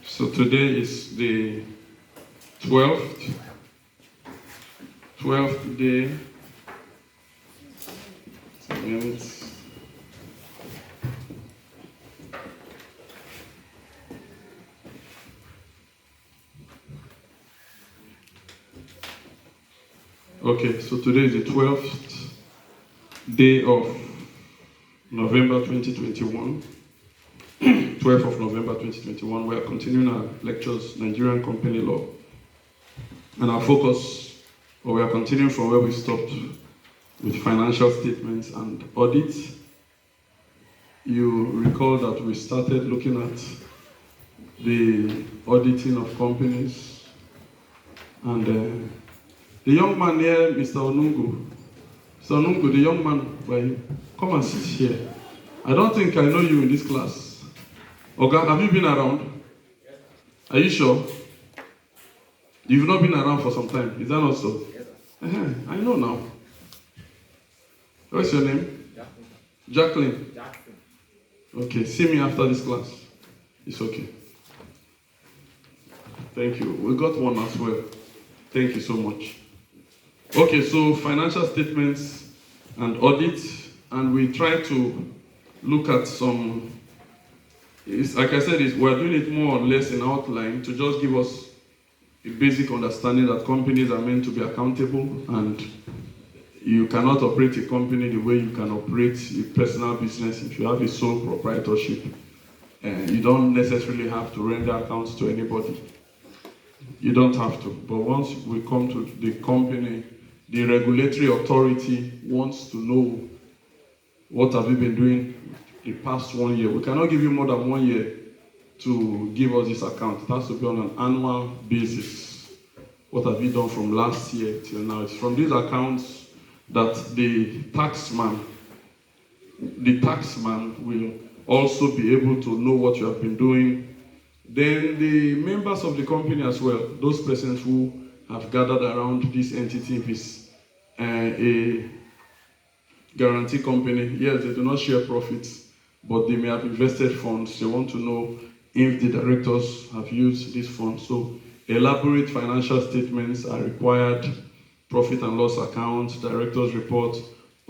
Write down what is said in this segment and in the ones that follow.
So today is the 12th day. Okay, so today is the 12th day of November 2021. 12th of November 2021. We are continuing our lectures, Nigerian Company Law. And our focus, or we are continuing from where we stopped with financial statements and audit. You recall that we started looking at the auditing of companies. And the young man here, Mr. Onungu, the young man, come and sit here. I don't think I know you in this class. Okay, have you been around? Are you sure? You've not been around for some time. Is that not so? Yes, I know now. What's your name? Jacqueline. Okay, see me after this class. It's okay. Thank you. We got one as well. Thank you so much. Okay, so financial statements and audit, and we try to look at some. Like I said, we're doing it more or less in outline to just give us a basic understanding that companies are meant to be accountable, and you cannot operate a company the way you can operate a personal business. If you have a sole proprietorship, you don't necessarily have to render accounts to anybody. You don't have to. But once we come to the company, the regulatory authority wants to know what have you been doing the past 1 year. We cannot give you more than 1 year to give us this account. It has to be on an annual basis. What have you done from last year till now? It's from these accounts that the taxman will also be able to know what you have been doing. Then the members of the company as well, those persons who have gathered around this entity, if it's a guarantee company, yes, they do not share profits, but they may have invested funds. They want to know if the directors have used these funds. So elaborate financial statements are required, profit and loss accounts, directors report,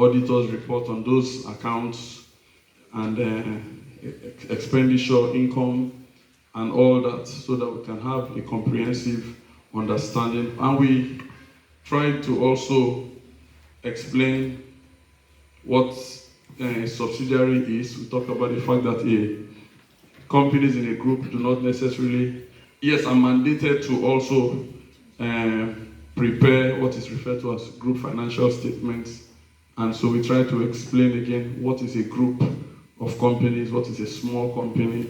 auditors report on those accounts, and expenditure, income, and all that, so that we can have a comprehensive understanding. And we try to also explain what a subsidiary is. We talk about the fact that companies in a group do not necessarily, yes, are mandated to also prepare what is referred to as group financial statements. And so we try to explain again what is a group of companies, what is a small company,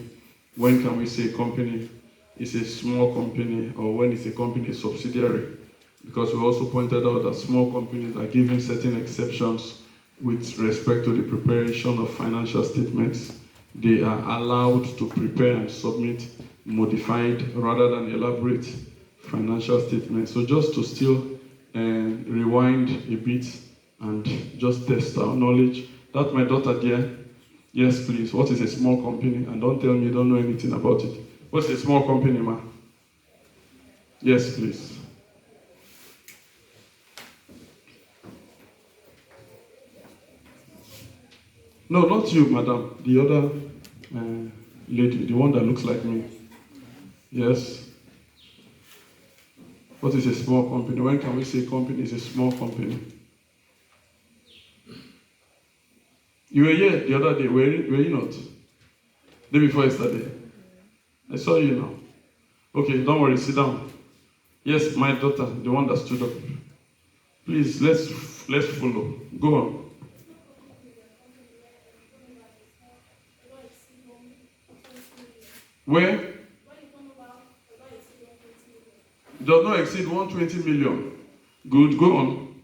when can we say a company is a small company, or when is a company a subsidiary. Because we also pointed out that small companies are given certain exceptions with respect to the preparation of financial statements. They are allowed to prepare and submit modified rather than elaborate financial statements. So just to still rewind a bit and just test our knowledge. That's my daughter there. Yes, please. What is a small company? And don't tell me you don't know anything about it. What's a small company, ma? Yes, please. No, not you, madam. The other lady, the one that looks like me. Yes. What is a small company? When can we say company is a small company? You were here the other day, were you not? The day before yesterday. I saw you now. Okay, don't worry, sit down. Yes, my daughter, the one that stood up. Please, let's follow. Go on. Where? Does not exceed 120 million. Good, go on.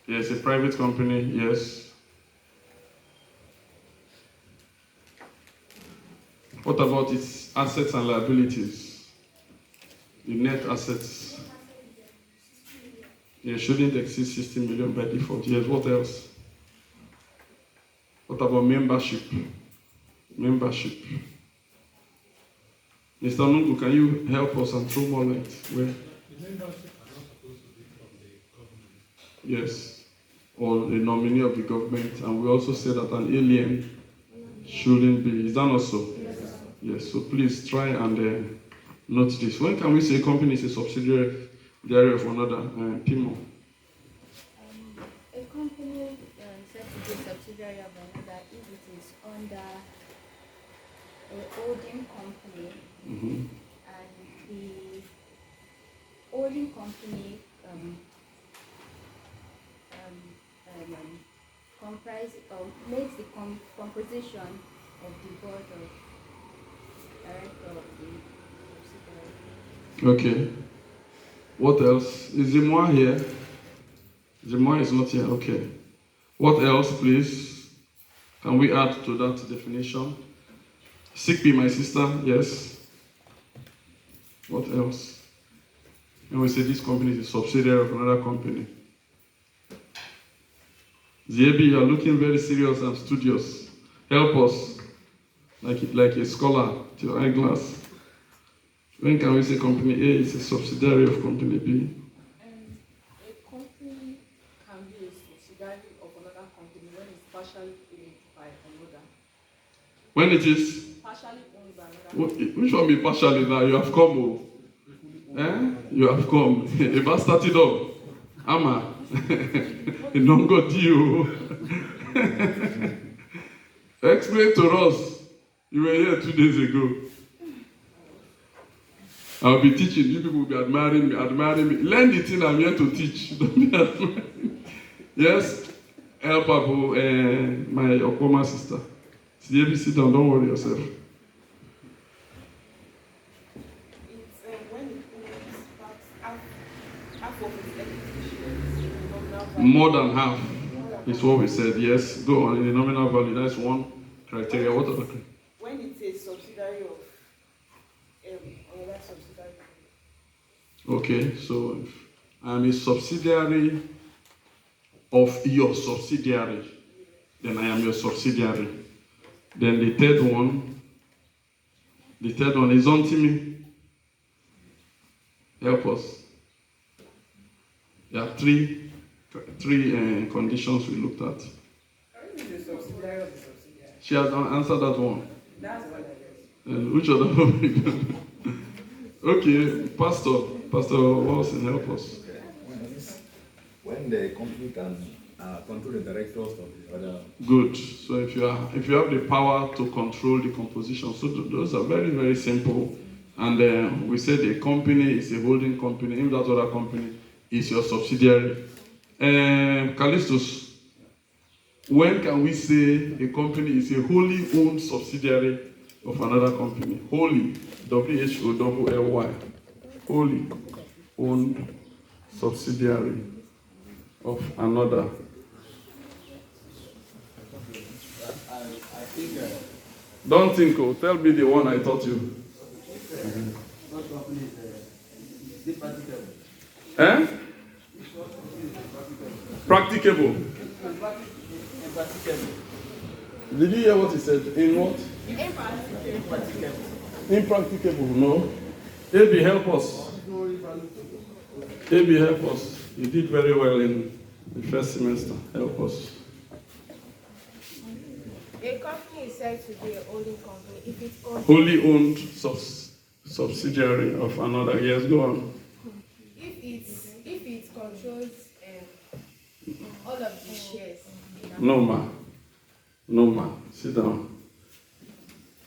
Yes, a private company, yes. What about its assets and liabilities? The net assets. It shouldn't exceed 60 million by default. Yes, what else? What about membership? Membership. Mr. Nungu, can you help us and throw more light? Where? The membership are not supposed to be from the government. Yes, or a nominee of the government, and we also say that an alien shouldn't be. Is that not so? Yes, so please try and note this. When can we say a company is a subsidiary of another? PIMO. A company is said to be a subsidiary of another if it is under a holding company, Mm-hmm. and the holding company makes the composition of the board of director of the subsidiary. Okay. What else? Is Zimoa here? Zimoa is not here. Okay. What else, please? Can we add to that definition? Sick be my sister. Yes. What else? And we say this company is a subsidiary of another company. Ziebi, you are looking very serious and studious. Help us, like a scholar, to your eyeglass. When can we say company A is a subsidiary of company B? A company can be a subsidiary of another company when it's partially owned by another. When it is? Partially owned by another. Which one be partially now? You have come. Oh. You have come. If I started up, Ama, it don't go to you. Explain to us. You were here 2 days ago. I'll be teaching. You people will be admiring me. Learn the thing I'm here to teach. Don't be admiring. Yes? Help Abu, my Okoma sister. Sit down, don't worry yourself. It's when it owns half of its equity shares. More than half is what we said. Yes, go on in the nominal value. That's one criteria. What other criteria? When it's a subsidiary of another subsidiary. Okay, so if I'm a subsidiary of your subsidiary, then I am your subsidiary. Then the third one is on to me. Help us. There are three conditions we looked at. The subsidiary of the subsidiary. She has answered that one. That's what I guess. And which other one? Okay, Pastor Wilson, help us. When the company can control the directors of the other. Good. So if you have the power to control the composition, so those are very, very simple. And we said a company is a holding company. If that other company is your subsidiary. Callistus, when can we say a company is a wholly owned subsidiary of another company? Wholly, W-H-O-L-L-Y. Wholly owned subsidiary of another. I think. Don't think, tell me the one I taught you. What company is it practicable? Eh? Practicable. Impracticable. Did you hear what he said? In what? Impracticable. Impracticable, no. AB, help us. AB, help us. You did very well in the first semester. Help us. A company is said to be a holding company if it's owned. Wholly owned subsidiary of another. Yes, go on. If it controls all of the shares. No, ma. Sit down.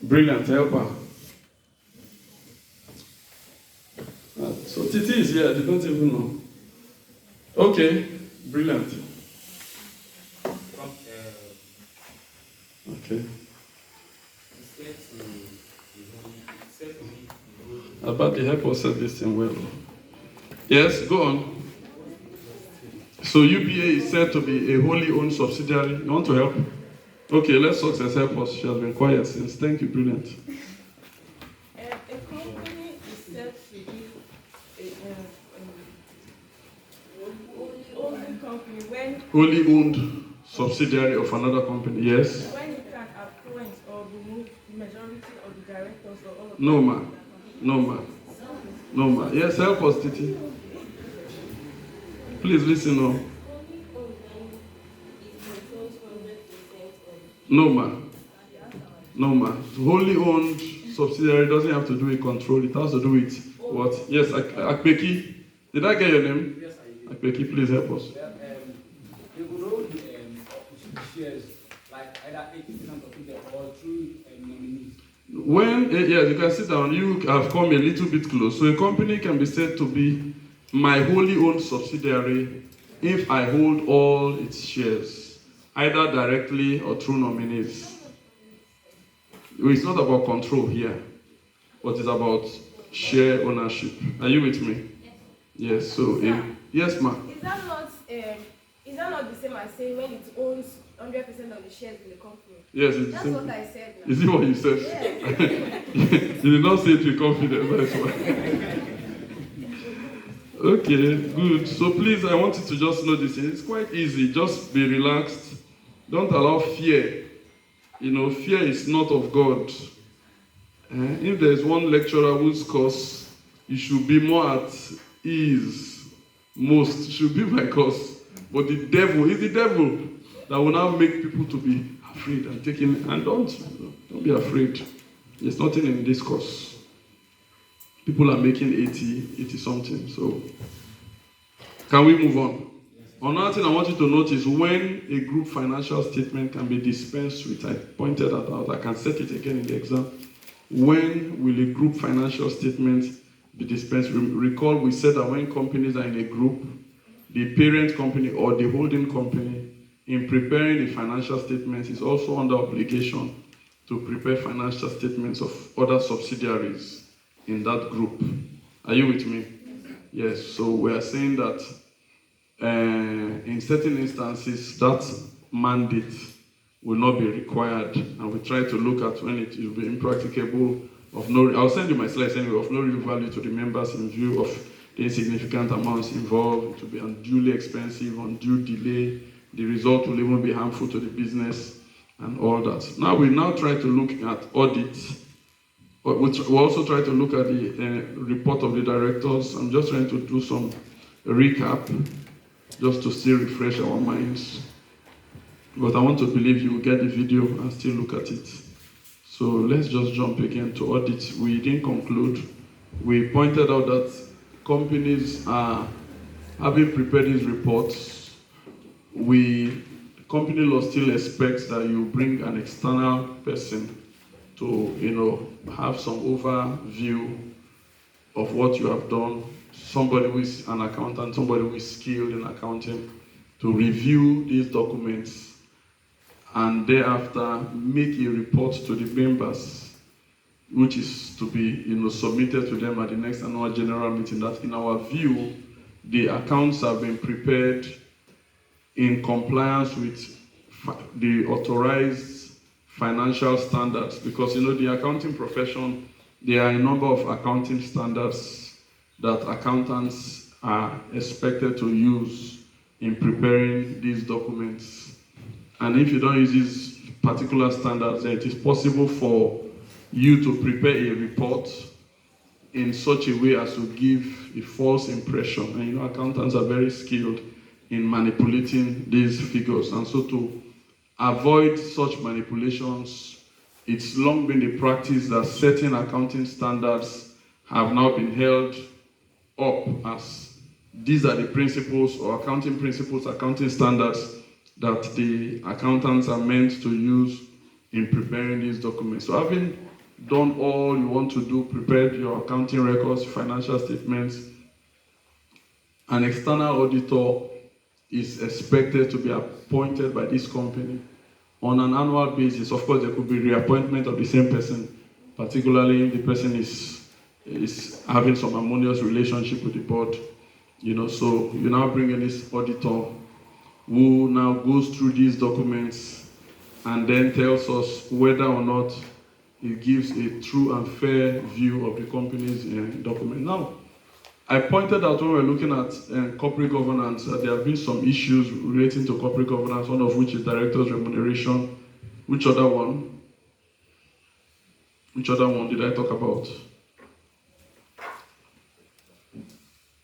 Brilliant, help her. So Titi is here. They don't even know. Okay, brilliant. Okay. About the help us set this thing well. Yes, go on. So UPA is said to be a wholly owned subsidiary. You want to help? Okay, let's success help us. She has been quiet since. Thank you, brilliant. A company is said to be a holding company when Wholly owned subsidiary of another company. Yes. it can appoint or be remove the majority of the directors or all of No, them ma. from that company? No, ma. No, ma. Yes, help us, Titi. Please listen, no. No, ma. No, ma. Wholly owned subsidiary doesn't have to do with control. It has to do with what? Yes, Akbeki. Did I get your name? Yes, I did. Akbeki, please help us. Well, they will hold the shares like either 80% of it or through nominees. When, yes, you can sit down. You have come a little bit close. So a company can be said to be my wholly owned subsidiary if I hold all its shares, either directly or through nominees. It's not about control here, but it's about share ownership. Are you with me? Yes. So, yes, ma'am. Is that not the same as saying when it owns 100% of the shares in the company? Yes, it's the That's same. what I said. Now. Is it what you said? Yes. You did not say it with confidence. That's why. Okay, good. So please, I want you to just know this. It's quite easy. Just be relaxed. Don't allow fear. You know, fear is not of God. If there's one lecturer whose course you should be more at ease, most should be my course. But the devil is the devil that will now make people to be afraid and taking. And don't be afraid. There's nothing in this course. People are making 80 something. So, can we move on? Another thing I want you to notice, when a group financial statement can be dispensed with, I pointed that out. I can set it again in the exam. When will a group financial statement be dispensed? Recall we said that when companies are in a group, the parent company or the holding company, in preparing the financial statements, is also under obligation to prepare financial statements of other subsidiaries in that group. Are you with me? Yes. So we are saying that in certain instances, that mandate will not be required, and we try to look at when it will be impracticable. I'll send you my slides anyway. Of no real value to the members in view of the insignificant amounts involved. It will be unduly expensive, undue delay. The result will even be harmful to the business and all that. Now we try to look at audit. We'll also try to look at the report of the directors. I'm just trying to do some recap, just to still refresh our minds. But I want to believe you will get the video and still look at it. So let's just jump again to audit. We didn't conclude. We pointed out that companies are having prepared these reports. Company law still expects that you bring an external person to, have some overview of what you have done. Somebody who is an accountant, somebody who is skilled in accounting, to review these documents and thereafter make a report to the members, which is to be submitted to them at the next annual general meeting. That in our view, the accounts have been prepared in compliance with the authorized financial standards, because the accounting profession, there are a number of accounting standards that accountants are expected to use in preparing these documents. And if you don't use these particular standards, then it is possible for you to prepare a report in such a way as to give a false impression. And accountants are very skilled in manipulating these figures. And so to avoid such manipulations, it's long been the practice that certain accounting standards have now been held up as these are the principles or accounting principles, accounting standards that the accountants are meant to use in preparing these documents. So having done all you want to do, prepared your accounting records, financial statements, an external auditor is expected to be appointed by this company on an annual basis. Of course, there could be reappointment of the same person, particularly if the person is having some harmonious relationship with the board. So you now bring in this auditor who now goes through these documents and then tells us whether or not it gives a true and fair view of the company's document. Now, I pointed out when we were looking at corporate governance that there have been some issues relating to corporate governance, one of which is directors' remuneration. Which other one? Which other one did I talk about?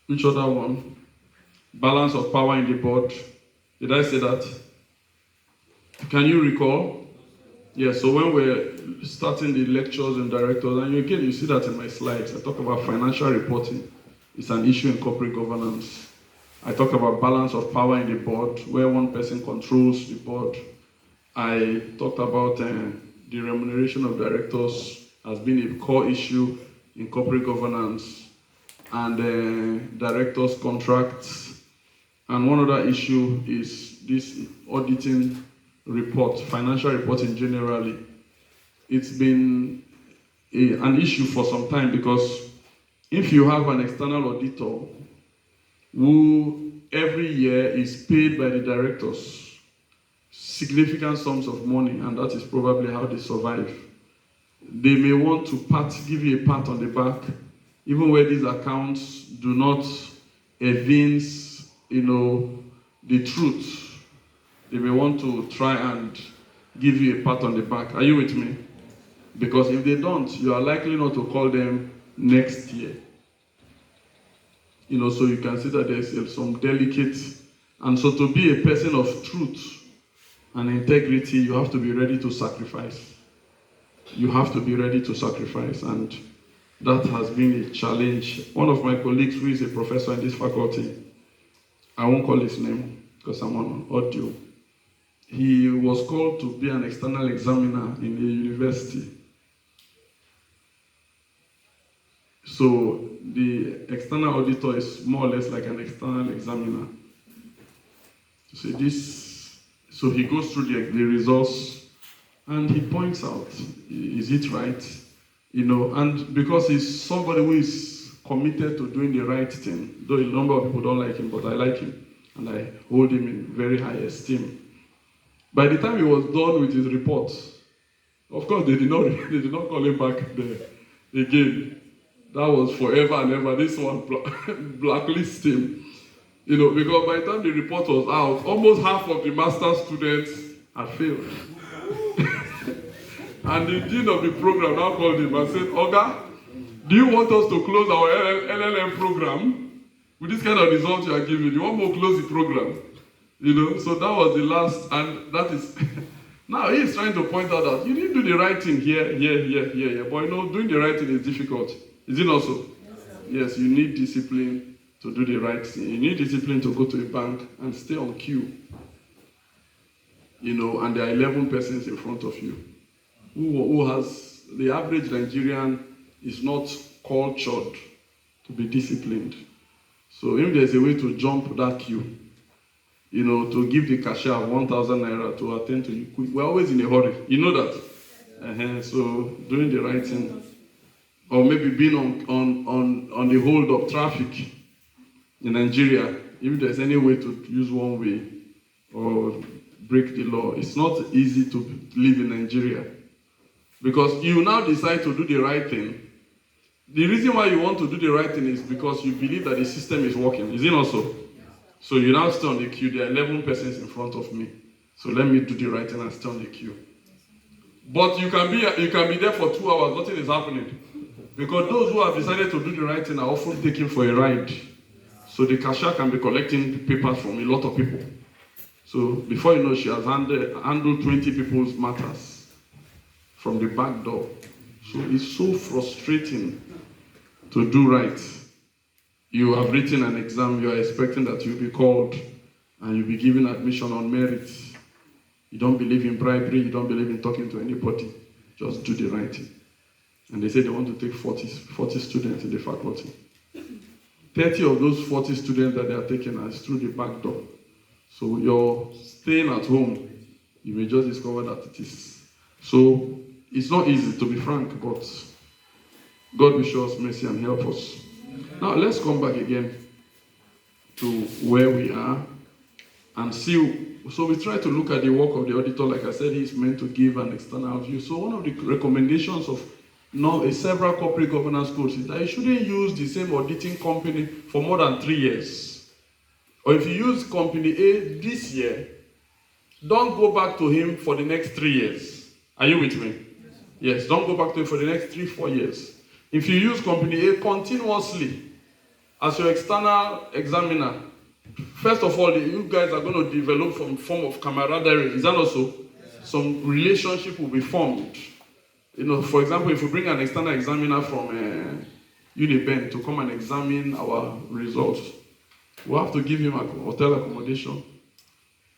Which other one? Balance of power in the board. Did I say that? Can you recall? Yeah, so when we're starting the lectures and directors, and again, you see that in my slides, I talk about financial reporting. It's an issue in corporate governance. I talk about balance of power in the board, where one person controls the board. I talked about the remuneration of directors as being a core issue in corporate governance, and directors' contracts. And one other issue is this auditing report, financial reporting generally. It's been an issue for some time, because if you have an external auditor who every year is paid by the directors significant sums of money, and that is probably how they survive, they may want to give you a pat on the back, even where these accounts do not evince, the truth. They may want to try and give you a pat on the back. Are you with me? Because if they don't, you are likely not to call them next year. So you can see that there's some delicate, and so to be a person of truth and integrity, you have to be ready to sacrifice. You have to be ready to sacrifice, and that has been a challenge. One of my colleagues who is a professor in this faculty, I won't call his name because I'm on audio, he was called to be an external examiner in a university. So the external auditor is more or less like an external examiner. So he goes through the results and he points out, is it right? And because he's somebody who is committed to doing the right thing, though a number of people don't like him, but I like him and I hold him in very high esteem. By the time he was done with his report, of course they did not call him back there again. That was forever and ever. This one blacklist him. Because by the time the report was out, almost half of the master's students had failed. And the dean of the program now called him and said, Oga, do you want us to close our LLM program with this kind of results you are giving? You want me to close the program? So that was the last, and that is, now he is trying to point out that you need to do the right thing here. But doing the right thing is difficult. Is it not so? Yes, you need discipline to do the right thing. You need discipline to go to a bank and stay on queue. And there are 11 persons in front of you. Who has, the average Nigerian is not cultured to be disciplined. So if there's a way to jump that queue, to give the cashier 1,000 naira to attend to you, we're always in a hurry. You know that? So doing the right thing, or maybe being on the hold of traffic in Nigeria, if there's any way to use one way or break the law, it's not easy to live in Nigeria. Because you now decide to do the right thing. The reason why you want to do the right thing is because you believe that the system is working. Is it not so? So you now stay on the queue. There are 11 persons in front of me. So let me do the right thing and stay on the queue. But you can be there for 2 hours, nothing is happening. Because those who have decided to do the right thing are often taken for a ride. So the cashier can be collecting papers from a lot of people. So before you know, she has handled 20 people's matters from the back door. So it's so frustrating to do right. You have written an exam, you are expecting that you'll be called and you'll be given admission on merit. You don't believe in bribery, you don't believe in talking to anybody. Just do the right thing. And they say they want to take 40 students in the faculty. 30 of those 40 students that they are taking are through the back door. So you're staying at home, you may just discover that it is. So it's not easy, to be frank, but God will show us mercy and help us. Now let's come back again to where we are and see. So we try to look at the work of the auditor. Like I said, he's meant to give an external view. So one of the recommendations of several corporate governance codes is that you shouldn't use the same auditing company for more than 3 years. Or if you use company A this year, don't go back to him for the next 3 years. Are you with me? Yes, don't go back to it for the next 3-4 years. If you use company A continuously as your external examiner, first of all, you guys are going to develop some form of camaraderie. Is that also? Some relationship will be formed. For example, if we bring an external examiner from Uniben to come and examine our results, we'll have to give him a hotel accommodation.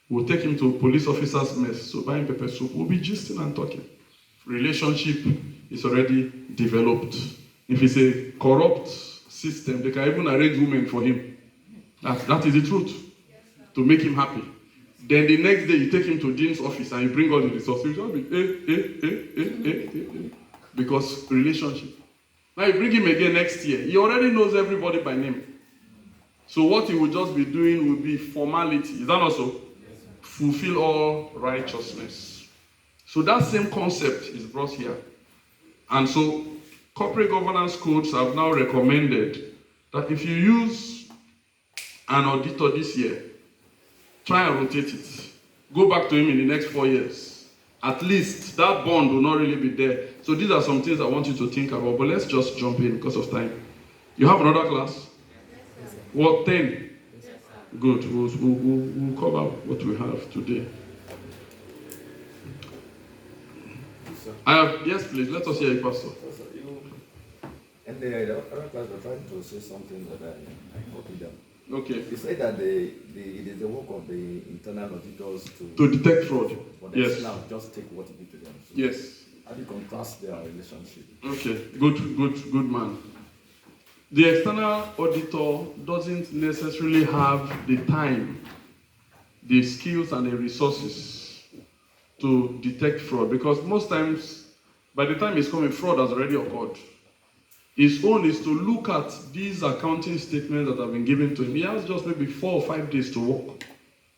We'll take him to a police officer's mess, so buying pepper soup. We'll be gisting and talking. Relationship is already developed. If it's a corrupt system, they can even arrange women for him. That is the truth. To make him happy. Then the next day you take him to Dean's office and you bring all the resources. He'll be because relationship. Now you bring him again next year. He already knows everybody by name. So what he will just be doing will be formality. Is that also? Fulfill all righteousness. So that same concept is brought here. And so corporate governance codes have now recommended that if you use an auditor this year, try and rotate it. Go back to him in the next 4 years. At least that bond will not really be there. So these are some things I want you to think about. But let's just jump in because of time. You have another class? What, 10? Good. We'll cover what we have today. Yes, please. Let us hear you, Pastor. And the other class were trying to say something that I copied them. Okay. They say that it is the work of the internal auditors to detect fraud. But Yes. now just take what you give to them. So Yes. how do you contrast their relationship? Okay. Good man. The external auditor doesn't necessarily have the time, the skills, and the resources to detect fraud, because most times, by the time it's coming, fraud has already occurred. His own is to look at these accounting statements that have been given to him. He has just maybe 4 or 5 days to work,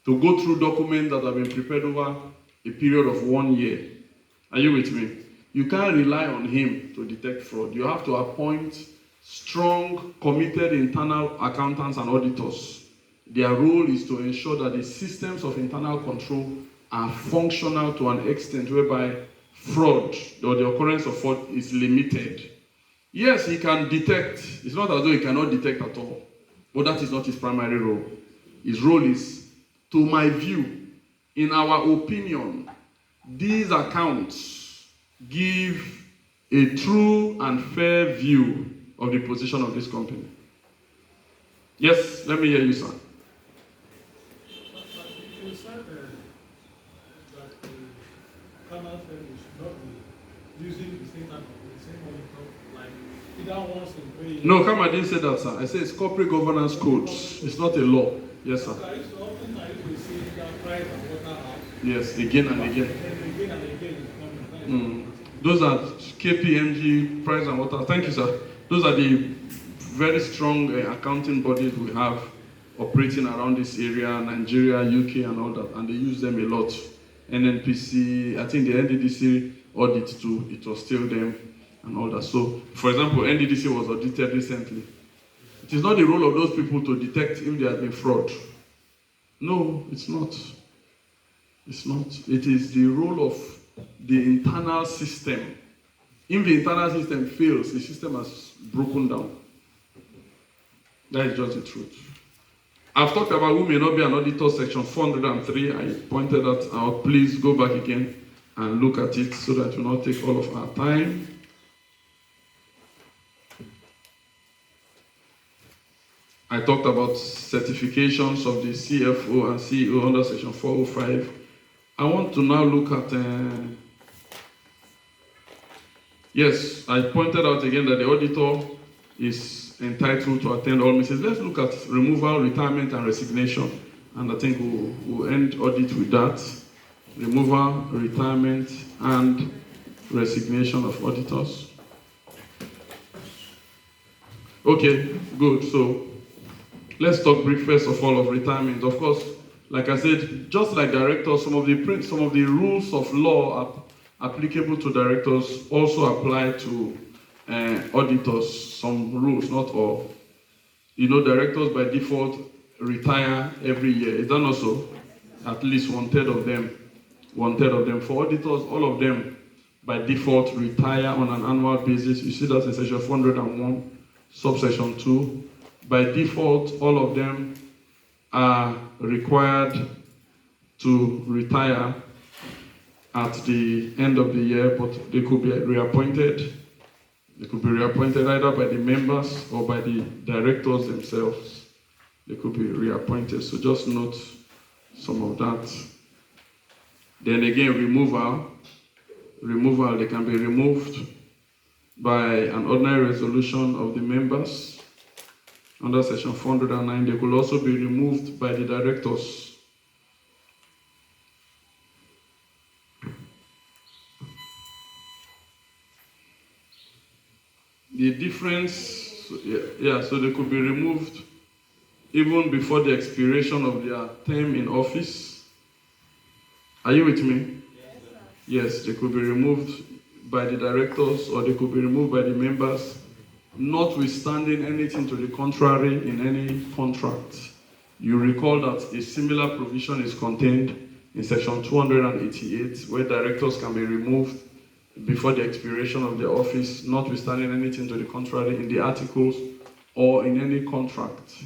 to go through documents that have been prepared over a period of 1 year. Are you with me? You can't rely on him to detect fraud. You have to appoint strong, committed internal accountants and auditors. Their role is to ensure that the systems of internal control are functional to an extent whereby fraud or the occurrence of fraud is limited. Yes, he can detect. It's not as though he cannot detect at all. But that is not his primary role. His role is, to my view, in our opinion, these accounts give a true and fair view of the position of this company. Yes, let me hear you, sir. You said that the canal firm should not be using the same type of the same monitor, like either once in 3 years. No, come, I didn't say that, sir. I said it's corporate governance codes. It's not a law. Yes, sir. I used to see that price and water house. Yes, again and again. And again it's coming. Those are KPMG, Price and Water. Thank you, sir. Those are the very strong accounting bodies we have operating around this area, Nigeria, UK, and all that, and they use them a lot. NNPC, I think the NDDC audit too, it was still them, and all that. So, for example, NDDC was audited recently. It is not the role of those people to detect if there has been fraud. No, it's not. It's not. It is the role of the internal system. If the internal system fails, the system has broken down. That is just the truth. I've talked about who may not be an auditor, section 403. I pointed that out. Please go back again and look at it so that it will not take all of our time. I talked about certifications of the CFO and CEO under section 405. I want to now look at yes, I pointed out again that the auditor is entitled to attend all meetings. Let's look at removal, retirement, and resignation. And I think we'll end audit with that. Removal, retirement, and resignation of auditors. Okay, good. So let's talk brief first of all of retirement. Of course, like I said, just like directors, some of the rules of law are applicable to directors also apply to auditors. Some rules, not all. Directors by default retire every year. Is that not so? At least 1/3 of them. 1/3 of them. For auditors, all of them by default retire on an annual basis. You see that in section 401, subsection 2. By default, all of them are required to retire at the end of the year, but they could be reappointed. They could be reappointed either by the members or by the directors themselves. They could be reappointed. So just note some of that. Then again, removal, they can be removed by an ordinary resolution of the members. Under section 409, they could also be removed by the directors. The difference, so they could be removed even before the expiration of their term in office. Are you with me? Yes, they could be removed by the directors or they could be removed by the members, notwithstanding anything to the contrary in any contract. You recall that a similar provision is contained in section 288, where directors can be removed before the expiration of their office, notwithstanding anything to the contrary in the articles or in any contract.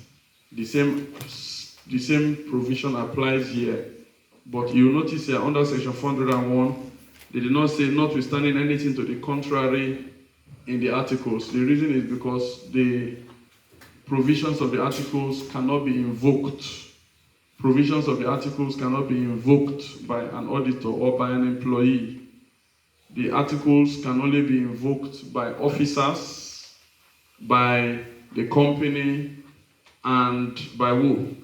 The same provision applies here. But you notice here under section 401, they did not say notwithstanding anything to the contrary in the articles. The reason is because the provisions of the articles cannot be invoked. Provisions of the articles cannot be invoked by an auditor or by an employee. The articles can only be invoked by officers, by the company, and by who?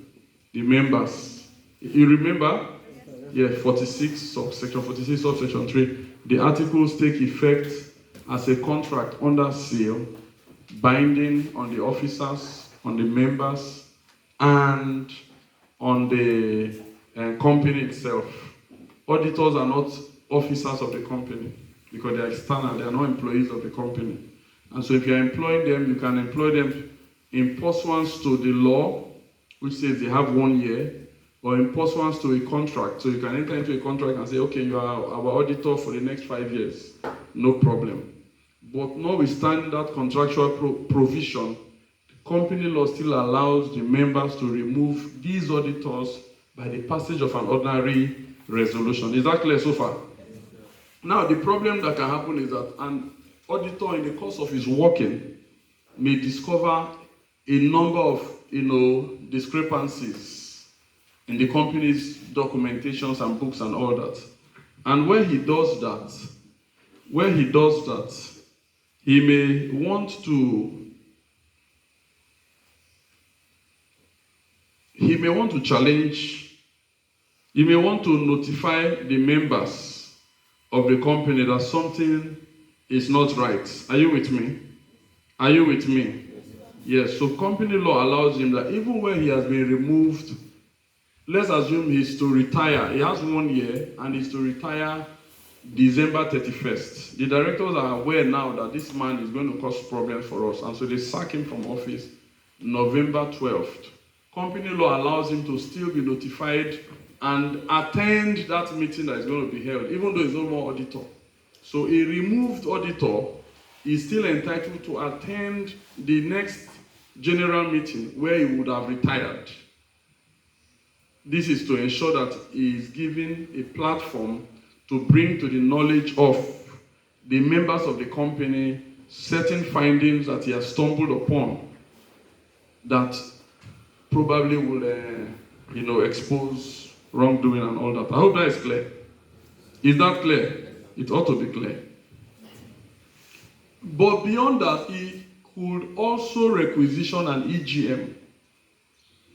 The members. You remember? Yeah, 46, section 46, subsection 3. The articles take effect as a contract under seal, binding on the officers, on the members, and on the company itself. Auditors are not officers of the company because they are external, they are not employees of the company. And so if you are employing them, you can employ them in pursuance to the law, which says they have 1 year, or in pursuance to a contract. So you can enter into a contract and say, okay, you are our auditor for the next 5 years. No problem. But notwithstanding that contractual provision, the company law still allows the members to remove these auditors by the passage of an ordinary resolution. Is that clear so far? Now, the problem that can happen is that an auditor in the course of his working may discover a number of, discrepancies in the company's documentations and books and all that. And when he does that, he may want to challenge, he may want to notify the members of the company that something is not right. Are you with me? Are you with me? Yes, so company law allows him that even when he has been removed, let's assume he's to retire. He has 1 year and he's to retire December 31st. The directors are aware now that this man is going to cause problems for us, and so they sack him from office November 12th. Company law allows him to still be notified and attend that meeting that is going to be held, even though he's no more auditor. So a removed auditor is still entitled to attend the next general meeting where he would have retired. This is to ensure that he is given a platform to bring to the knowledge of the members of the company certain findings that he has stumbled upon that probably will, expose wrongdoing and all that. I hope that is clear. Is that clear? It ought to be clear. But beyond that, he could also requisition an EGM.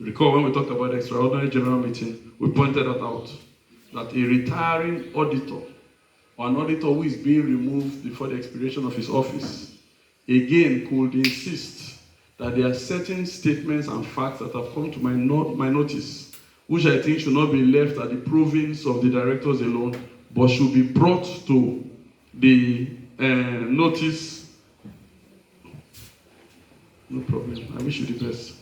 Recall when we talked about the extraordinary general meeting, we pointed that out. That a retiring auditor, or an auditor who is being removed before the expiration of his office, again could insist that there are certain statements and facts that have come to my notice, which I think should not be left at the province of the directors alone, but should be brought to the notice. No problem, I wish you the best.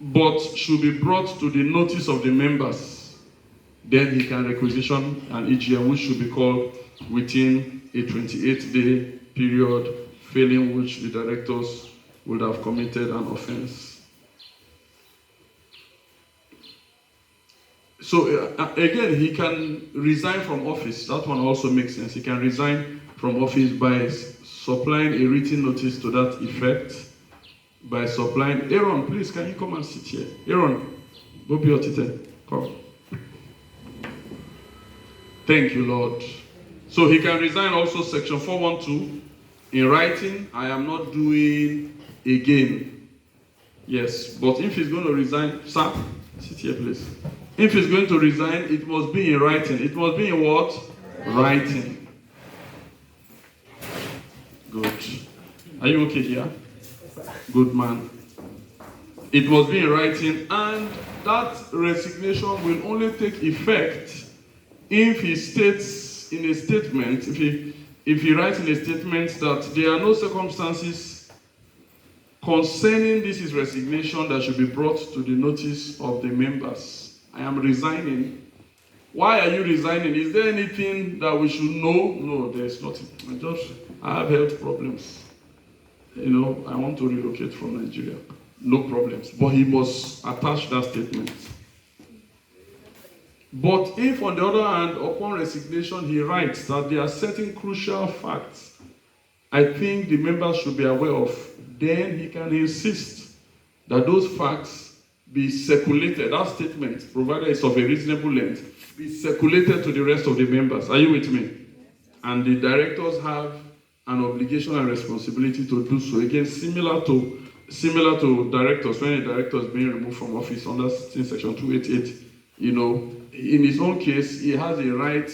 But should be brought to the notice of the members. then he can requisition an EGM, which should be called within a 28-day period, failing which the directors would have committed an offense. So again, he can resign from office. That one also makes sense. He can resign from office by supplying a written notice to that effect, by supplying. Aaron, please, can you come and sit here? Aaron, go be your teacher. Come. Thank you, Lord. So he can resign also section 412 in writing. I am not doing again. Yes, but if he's going to resign, sir, sit here, please. If he's going to resign, it must be in writing. It must be in what? Writing. Good. Are you okay here? Good man. It must be in writing, and that resignation will only take effect if he states in a statement, if he writes in a statement that there are no circumstances concerning this his resignation that should be brought to the notice of the members. I am resigning. Why are you resigning? Is there anything that we should know? No, there is nothing. I have health problems. I want to relocate from Nigeria. No problems. But he must attach that statement. But if, on the other hand, upon resignation, he writes that there are certain crucial facts I think the members should be aware of, then he can insist that those facts be circulated. That statement, provided it's of a reasonable length, be circulated to the rest of the members. Are you with me? And the directors have an obligation and responsibility to do so. Again, similar to directors, when a director is being removed from office under section 288, in his own case, he has a right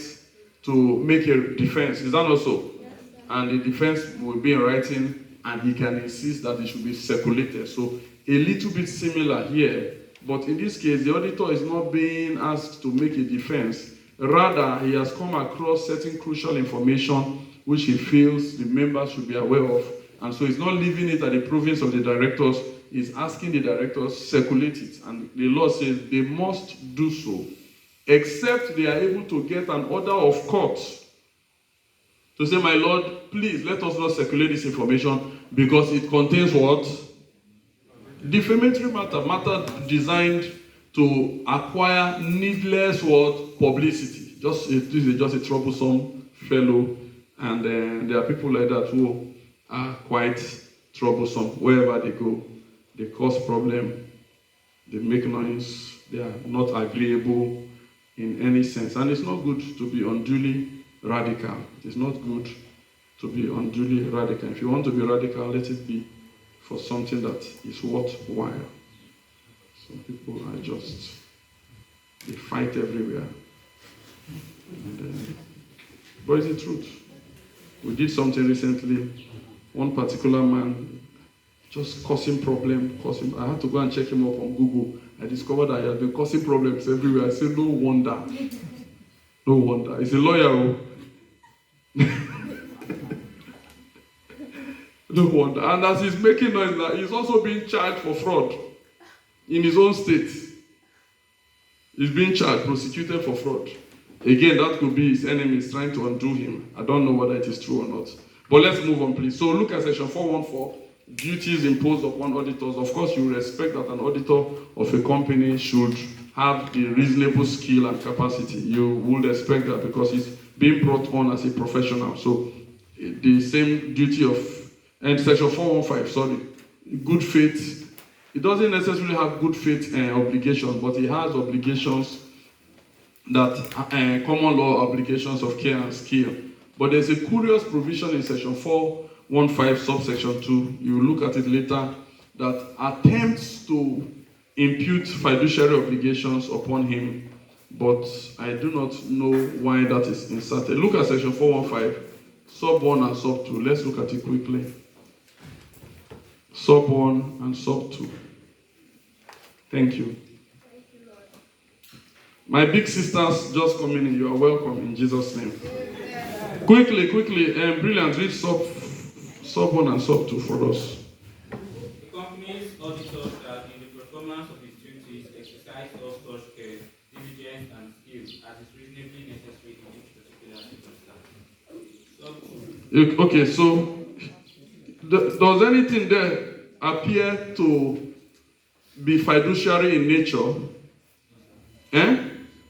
to make a defense. Is that also? Yes, and the defense will be in writing, and he can insist that it should be circulated. So a little bit similar here, but in this case, the auditor is not being asked to make a defense. Rather, he has come across certain crucial information which he feels the members should be aware of, and so he's not leaving it at the province of the directors. He's asking the directors to circulate it, and the law says they must do so, except they are able to get an order of court to say, my Lord, please let us not circulate this information because it contains what? Defamatory matter designed to acquire needless what? Publicity. This is just a troublesome fellow, and there are people like that who are quite troublesome. Wherever they go, they cause problem, they make noise, they are not agreeable in any sense. And it's not good to be unduly radical. It is not good to be unduly radical. If you want to be radical, let it be for something that is worthwhile. Some people are they fight everywhere. But it's the truth. We did something recently. One particular man just causing problem. I had to go and check him up on Google. I discovered that he had been causing problems everywhere. I said, no wonder. No wonder. He's a lawyer. No wonder. And as he's making noise, he's also being charged for fraud in his own state. He's being charged, prosecuted for fraud. Again, that could be his enemies trying to undo him. I don't know whether it is true or not. But let's move on, please. So look at section 414. Duties imposed upon auditors. Of course, you respect that an auditor of a company should have the reasonable skill and capacity. You would expect that because he's being brought on as a professional. So the same duty of, and section 415, good faith. He doesn't necessarily have good faith obligations, but he has obligations that common law obligations of care and skill. But there's a curious provision in section 415 subsection 2. You look at it later, that attempts to impute fiduciary obligations upon him, but I do not know why that is inserted. Look at section 415, sub 1 and sub 2. Let's look at it quickly. Sub 1 and sub 2. Thank you. My big sisters just coming in. You are welcome in Jesus' name. Quickly, brilliant. Read sub 1 and sub 2 for us. The company's auditor shall, in the performance of his duties, exercise all such care, diligence, and skill Okay, so does anything there appear to be fiduciary in nature?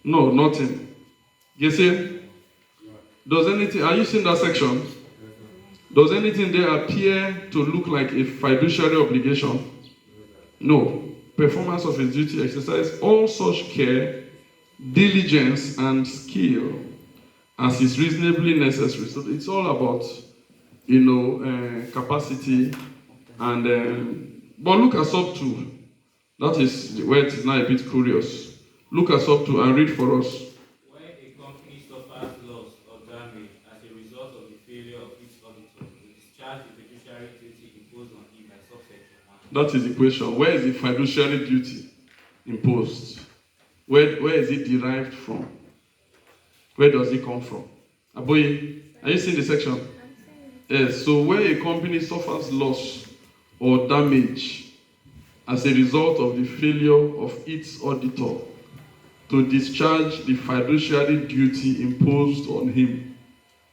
No, nothing. You see? Does anything, are you seeing that section? Does anything there appear to look like a fiduciary obligation? No. Performance of his duty exercise all such care, diligence, and skill as is reasonably necessary. So it's all about, capacity and. But look us up to. That is where it is now a bit curious. Look us up to and read for us. When a company suffers loss or damage as a result of the failure of its auditor to discharge the fiduciary duty imposed on him by subsection 1. That is the question. Where is the fiduciary duty imposed? Where is it derived from? Where does it come from? Aboye, are you seeing the section? Yes. So where a company suffers loss or damage as a result of the failure of its auditor to discharge the fiduciary duty imposed on him.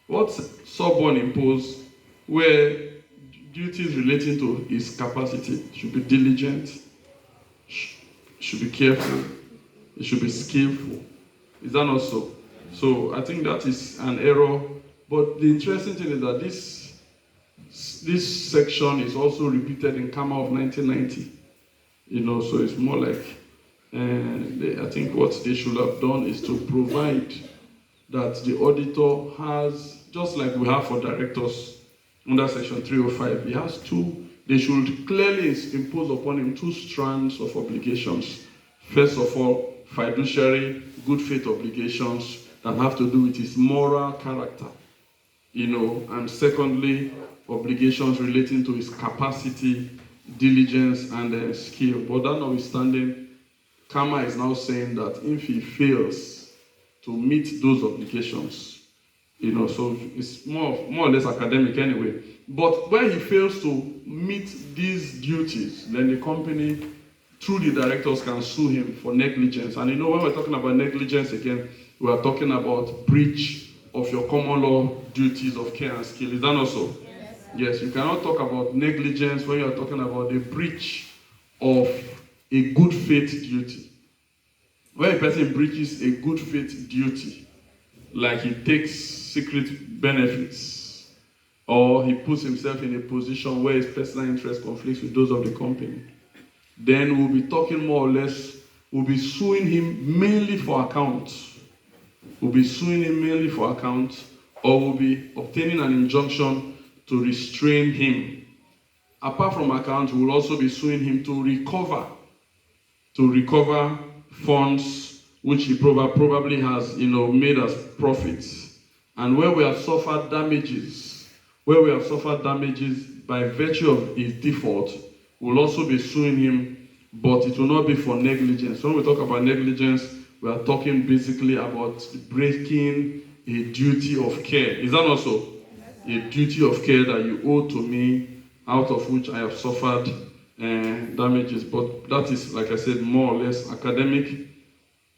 What's sub-1 imposed? Where duties relating to his capacity should be diligent, should be careful, it should be skillful. Is that not so? So I think that is an error. But the interesting thing is that this section is also repeated in CAMA of 1990. So it's more like, I think what they should have done is to provide that the auditor has, just like we have for directors under section 305, he has they should clearly impose upon him 2 strands of obligations. First of all, fiduciary good faith obligations that have to do with his moral character, and secondly, obligations relating to his capacity, diligence, and skill. But that notwithstanding, Kama is now saying that if he fails to meet those obligations, so it's more or less academic anyway. But when he fails to meet these duties, then the company, through the directors, can sue him for negligence. And when we're talking about negligence again, we are talking about breach of your common law duties of care and skill. Is that not so? Yes, you cannot talk about negligence when you are talking about the breach of a good faith duty. When a person breaches a good faith duty, like he takes secret benefits, or he puts himself in a position where his personal interest conflicts with those of the company, then we'll be talking more or less, we'll be suing him mainly for account. Or we'll be obtaining an injunction to restrain him. Apart from account, we'll also be suing him to recover funds which he probably has, made as profits. And where we have suffered damages by virtue of his default, we'll also be suing him, but it will not be for negligence. When we talk about negligence, we are talking basically about breaking a duty of care. Is that also a duty of care that you owe to me, out of which I have suffered damages? But that is, like I said, more or less academic.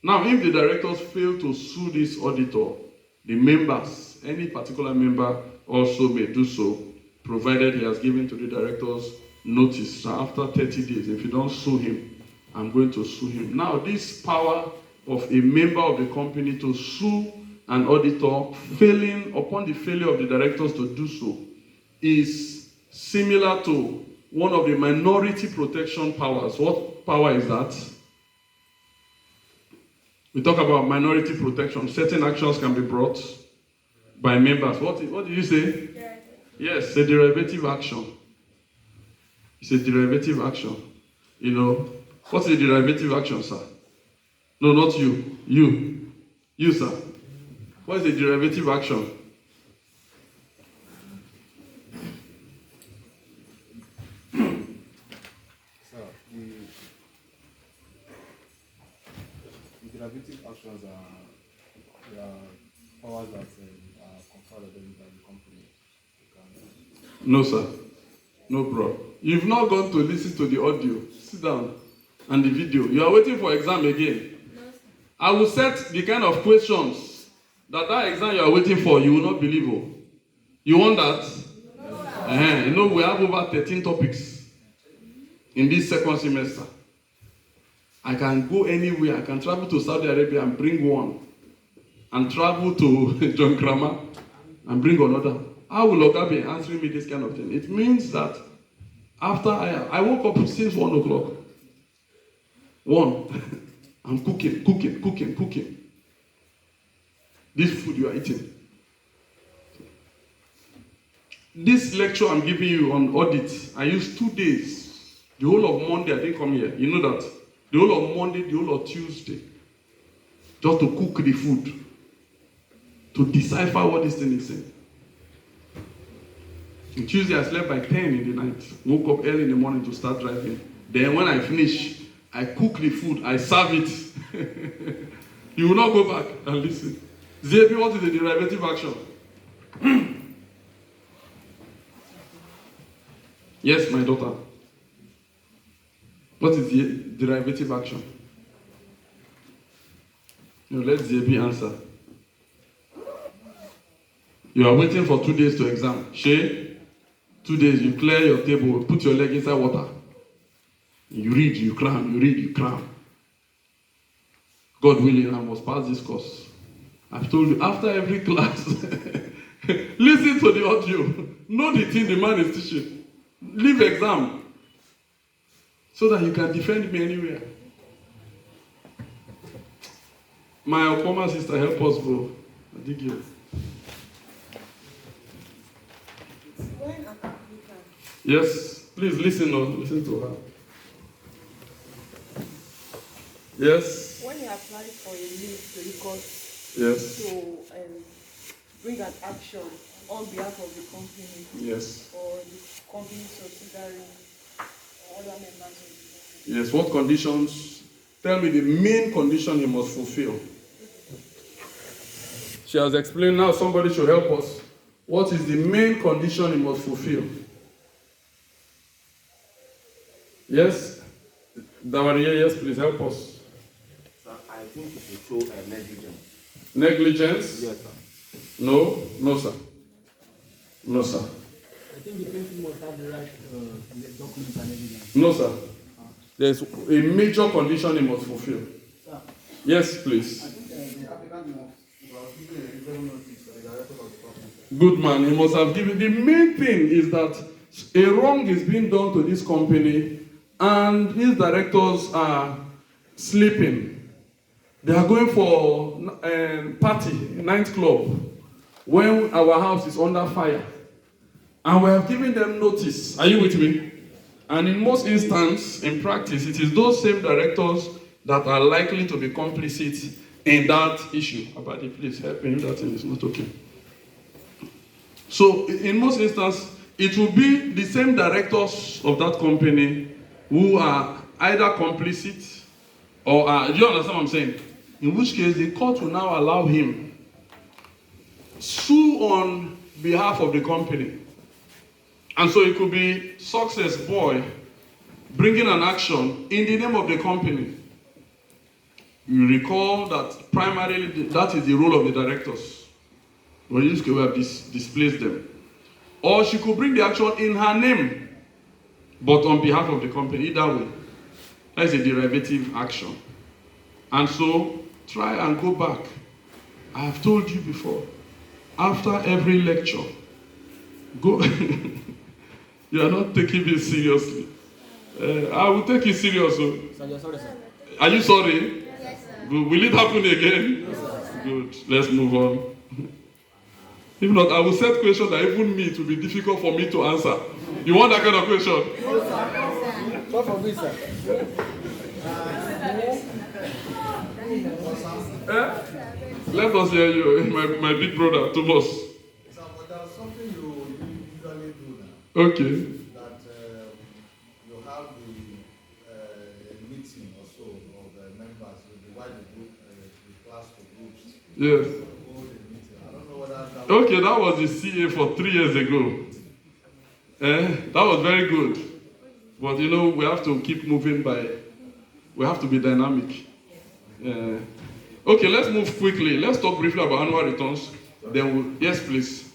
Now, if the directors fail to sue this auditor, the members, any particular member, also may do so, provided he has given to the directors notice. So after 30 days, if you don't sue him, I'm going to sue him. Now, this power of a member of the company to sue an auditor, upon the failure of the directors to do so, is similar to one of the minority protection powers. What power is that? We talk about minority protection. Certain actions can be brought by members. What did you say? Yes, a derivative action. It's a derivative action. What's a derivative action, sir? No, not you. You, sir. What is a derivative action? So, the derivative actions are powers that are conferred by the company. No, sir. No, bro. You've not gone to listen to the audio. Sit down. And the video. You are waiting for exam again. I will set the kind of questions that exam you are waiting for, you will not believe. You want that? You know, we have over 13 topics in this second semester. I can go anywhere. I can travel to Saudi Arabia and bring one, and travel to John Kramer and bring another. How will Oga be answering me this kind of thing? It means that after I woke up since 1 o'clock. 1, I'm cooking. This food you are eating. This lecture I'm giving you on audit, I used 2 days. The whole of Monday I didn't come here. You know that? The whole of Monday, the whole of Tuesday. Just to cook the food. To decipher what this thing is saying. On Tuesday I slept by 10 in the night. Woke up early in the morning to start driving. Then when I finish, I cook the food, I serve it. You will not go back and listen. ZB, what is the derivative action? Yes, my daughter. What is the derivative action? Let ZB answer. You are waiting for 2 days to exam. Shay, 2 days, you clear your table, put your leg inside water. You read, you cram, you read, you cram. God willing, I must pass this course. I've told you, after every class, listen to the audio. Know the thing the man is teaching. Leave exam. So that you can defend me anywhere. My former sister, help us, bro. I dig you. When an applicant Yes, please listen to her. Yes. when you apply for a leave to the court Yes. to bring an action on behalf of the company Yes. or the company subsidiary or other members of the company. Yes. What conditions? Tell me the main condition you must fulfill. She has explained. Now somebody should help us. What is the main condition you must fulfill? Yes? Dawariye, yes, please help us. Sir, I think it will show negligence. Negligence? Yes, sir. No? No, sir. No, sir. I think the person must have the right the documents and everything. No, sir. There's a major condition he must fulfill. Sir, Yes, please. I think the applicant must give a written notice to the director of the company. Good man, he must have given. The main thing is that a wrong is being done to this company and his directors are sleeping. They are going for a party, nightclub, when our house is under fire. And we have given them notice. Are you with me? And in most instances, in practice, it is those same directors that are likely to be complicit in that issue. Abadi, please help me if that thing is not okay. So, in most instances, it will be the same directors of that company who are either complicit or do you understand what I'm saying? In which case, the court will now allow him sue on behalf of the company. And so it could be Success Boy bringing an action in the name of the company. You recall that primarily that is the role of the directors. But in this case, we have displaced them. Or she could bring the action in her name, but on behalf of the company. Either way, that is a derivative action. And so, try and go back. I have told you before, after every lecture, go. You are not taking me seriously. I will take it seriously. Sir, you're sorry, sir. Are you sorry? Yes, sir. Good. Will it happen again? Good. Let's move on. If not, I will set questions that even me, it will be difficult for me to answer. You want that kind of question? God forbid, sir. Let us hear you, my big brother, Thomas. Sir, but there's something you usually do now. Okay. That you have the meeting or so of the members, you divide the class to groups. Yes. Hold a meeting. I don't know whether that Okay, that was the CA for 3 years ago. That was very good. But you know, we have to keep moving we have to be dynamic. Okay, let's move quickly. Let's talk briefly about annual returns. Then yes, please.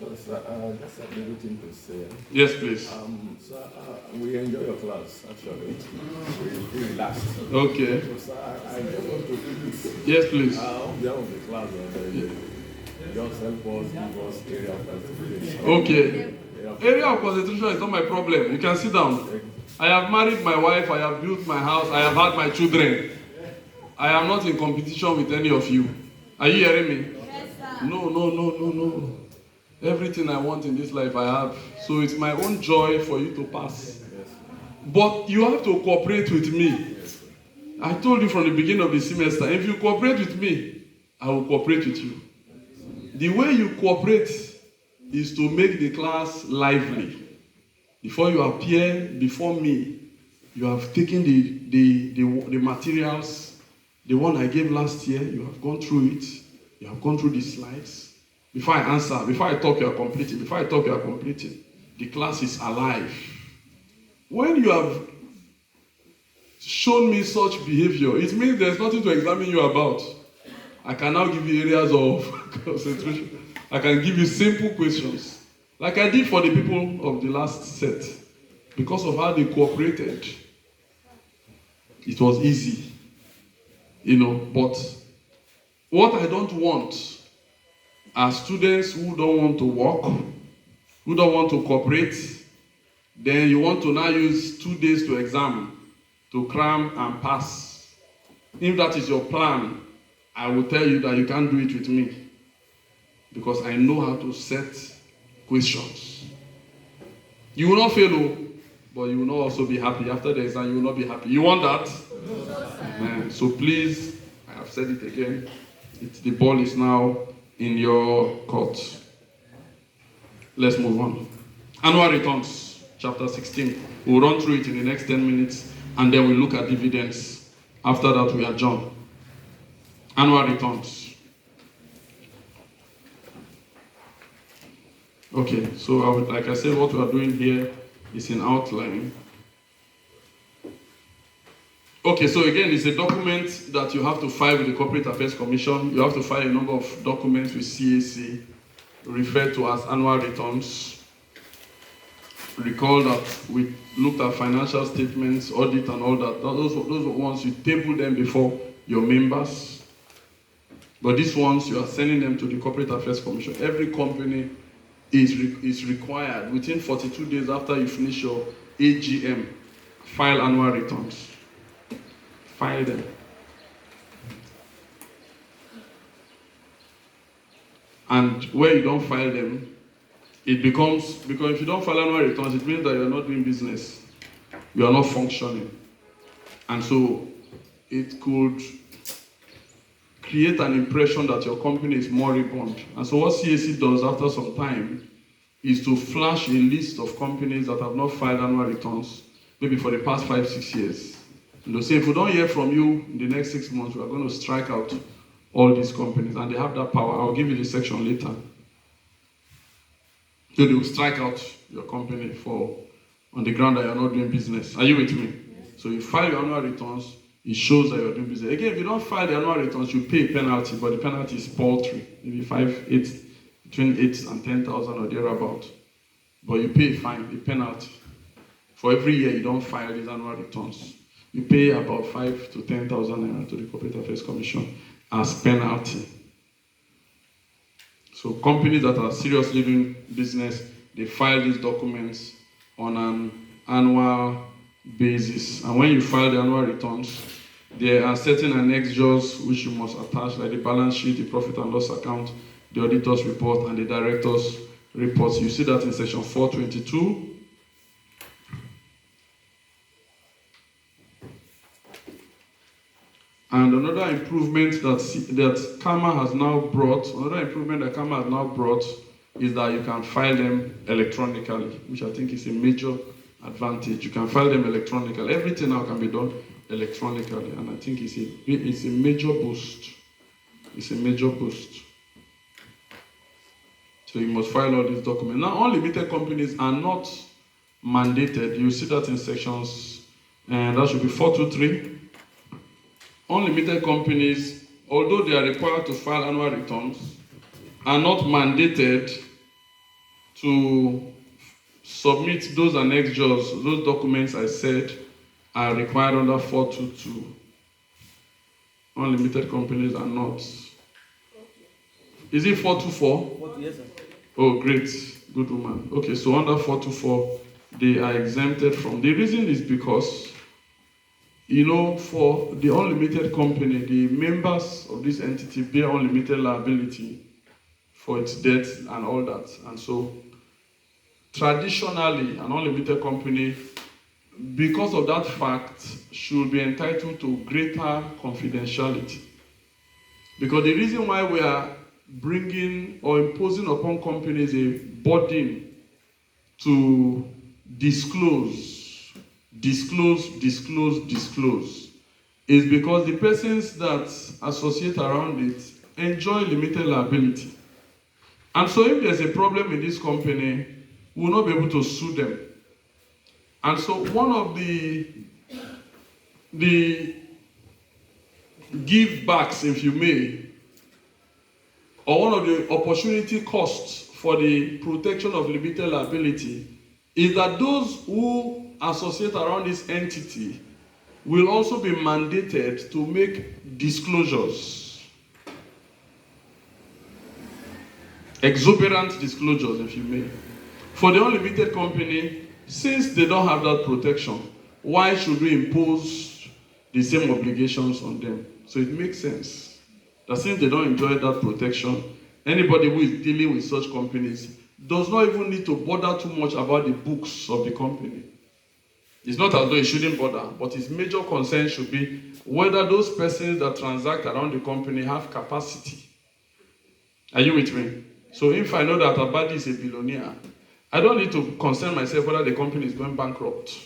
So, sir, just a little thing to say. Yes, please. Sir, we enjoy your class, actually. We relaxed. Okay. So, sir, I just want to please. Yes, please. On behalf of the class, just help us, give us area of concentration. Okay. Area of concentration is not my problem. You can sit down. I have married my wife. I have built my house. I have had my children. I am not in competition with any of you. Are you hearing me? Yes, sir. No. Everything I want in this life I have. So it's my own joy for you to pass. But you have to cooperate with me. I told you from the beginning of the semester, if you cooperate with me, I will cooperate with you. The way you cooperate is to make the class lively. Before you appear before me, you have taken the materials, the one I gave last year, you have gone through it, you have gone through the slides. Before I answer, before I talk, you are completing. Before I talk, you are completing. The class is alive. When you have shown me such behavior, it means there's nothing to examine you about. I can now give you areas of concentration. I can give you simple questions, like I did for the people of the last set. Because of how they cooperated, it was easy. But what I don't want are students who don't want to work, who don't want to cooperate. Then you want to now use 2 days to exam, to cram and pass. If that is your plan, I will tell you that you can't do it with me, because I know how to set questions. You will not fail, but you will not also be happy. After the exam, you will not be happy. You want that? No, so please, I have said it again, the ball is now in your court. Let's move on. Annual returns, chapter 16. We'll run through it in the next 10 minutes, and then we'll look at dividends. After that, we adjourn. Annual returns. Okay, so like I said, what we are doing here is in outline. Okay, so again, it's a document that you have to file with the Corporate Affairs Commission. You have to file a number of documents with CAC, referred to as annual returns. Recall that we looked at financial statements, audit, and all that. Those were ones you table them before your members. But these ones, you are sending them to the Corporate Affairs Commission. Every company is required within 42 days after you finish your AGM, file annual returns. File them. And where you don't file them, it becomes, because if you don't file annual returns, it means that you're not doing business. You are not functioning. And so it could create an impression that your company is moribund. And so what CAC does after some time is to flash a list of companies that have not filed annual returns, maybe for the past 5-6 years. And they'll say, if we don't hear from you in the next 6 months, we are going to strike out all these companies. And they have that power. I'll give you the section later. So they will strike out your company on the ground that you're not doing business. Are you with me? Yes. So you file your annual returns, it shows that you're doing business. Again, if you don't file the annual returns, you pay a penalty, but the penalty is paltry. Maybe between 8 and 10,000 or thereabout. But you pay a fine, a penalty. For every year you don't file these annual returns, you pay about 5 to 10,000 naira to the Corporate Affairs Commission as penalty. So companies that are seriously doing business, they file these documents on an annual basis. And when you file the annual returns, there are certain annexures which you must attach, like the balance sheet, the profit and loss account, the auditor's report, and the director's reports. You see that in section 422. And another improvement that Kama has now brought, is that you can file them electronically, which I think is a major advantage. You can file them electronically. Everything now can be done electronically, and I think it's a major boost. It's a major boost. So you must file all these documents. Now, unlimited companies are not mandated. You see that in sections, and that should be 423. Unlimited companies, although they are required to file annual returns, are not mandated to submit those annexures, those documents I said are required under 422. Unlimited companies are not. Is it 424? Yes, sir. Oh, great. Good woman. Okay, so under 424, they are exempted from. The reason is because, for the unlimited company, the members of this entity bear unlimited liability for its debt and all that. And so, traditionally, an unlimited company, because of that fact, should be entitled to greater confidentiality. Because the reason why we are bringing or imposing upon companies a burden to disclose is because the persons that associate around it enjoy limited liability. And so if there's a problem in this company, we will not be able to sue them. And so one of the give backs, if you may, or one of the opportunity costs for the protection of limited liability is that those who associate around this entity will also be mandated to make disclosures. Exuberant disclosures, if you may. For the unlimited company, since they don't have that protection, why should we impose the same obligations on them? So it makes sense that since they don't enjoy that protection, anybody who is dealing with such companies does not even need to bother too much about the books of the company. It's not as though it shouldn't bother, but his major concern should be whether those persons that transact around the company have capacity. Are you with me? So if I know that Abadi is a billionaire, I don't need to concern myself whether the company is going bankrupt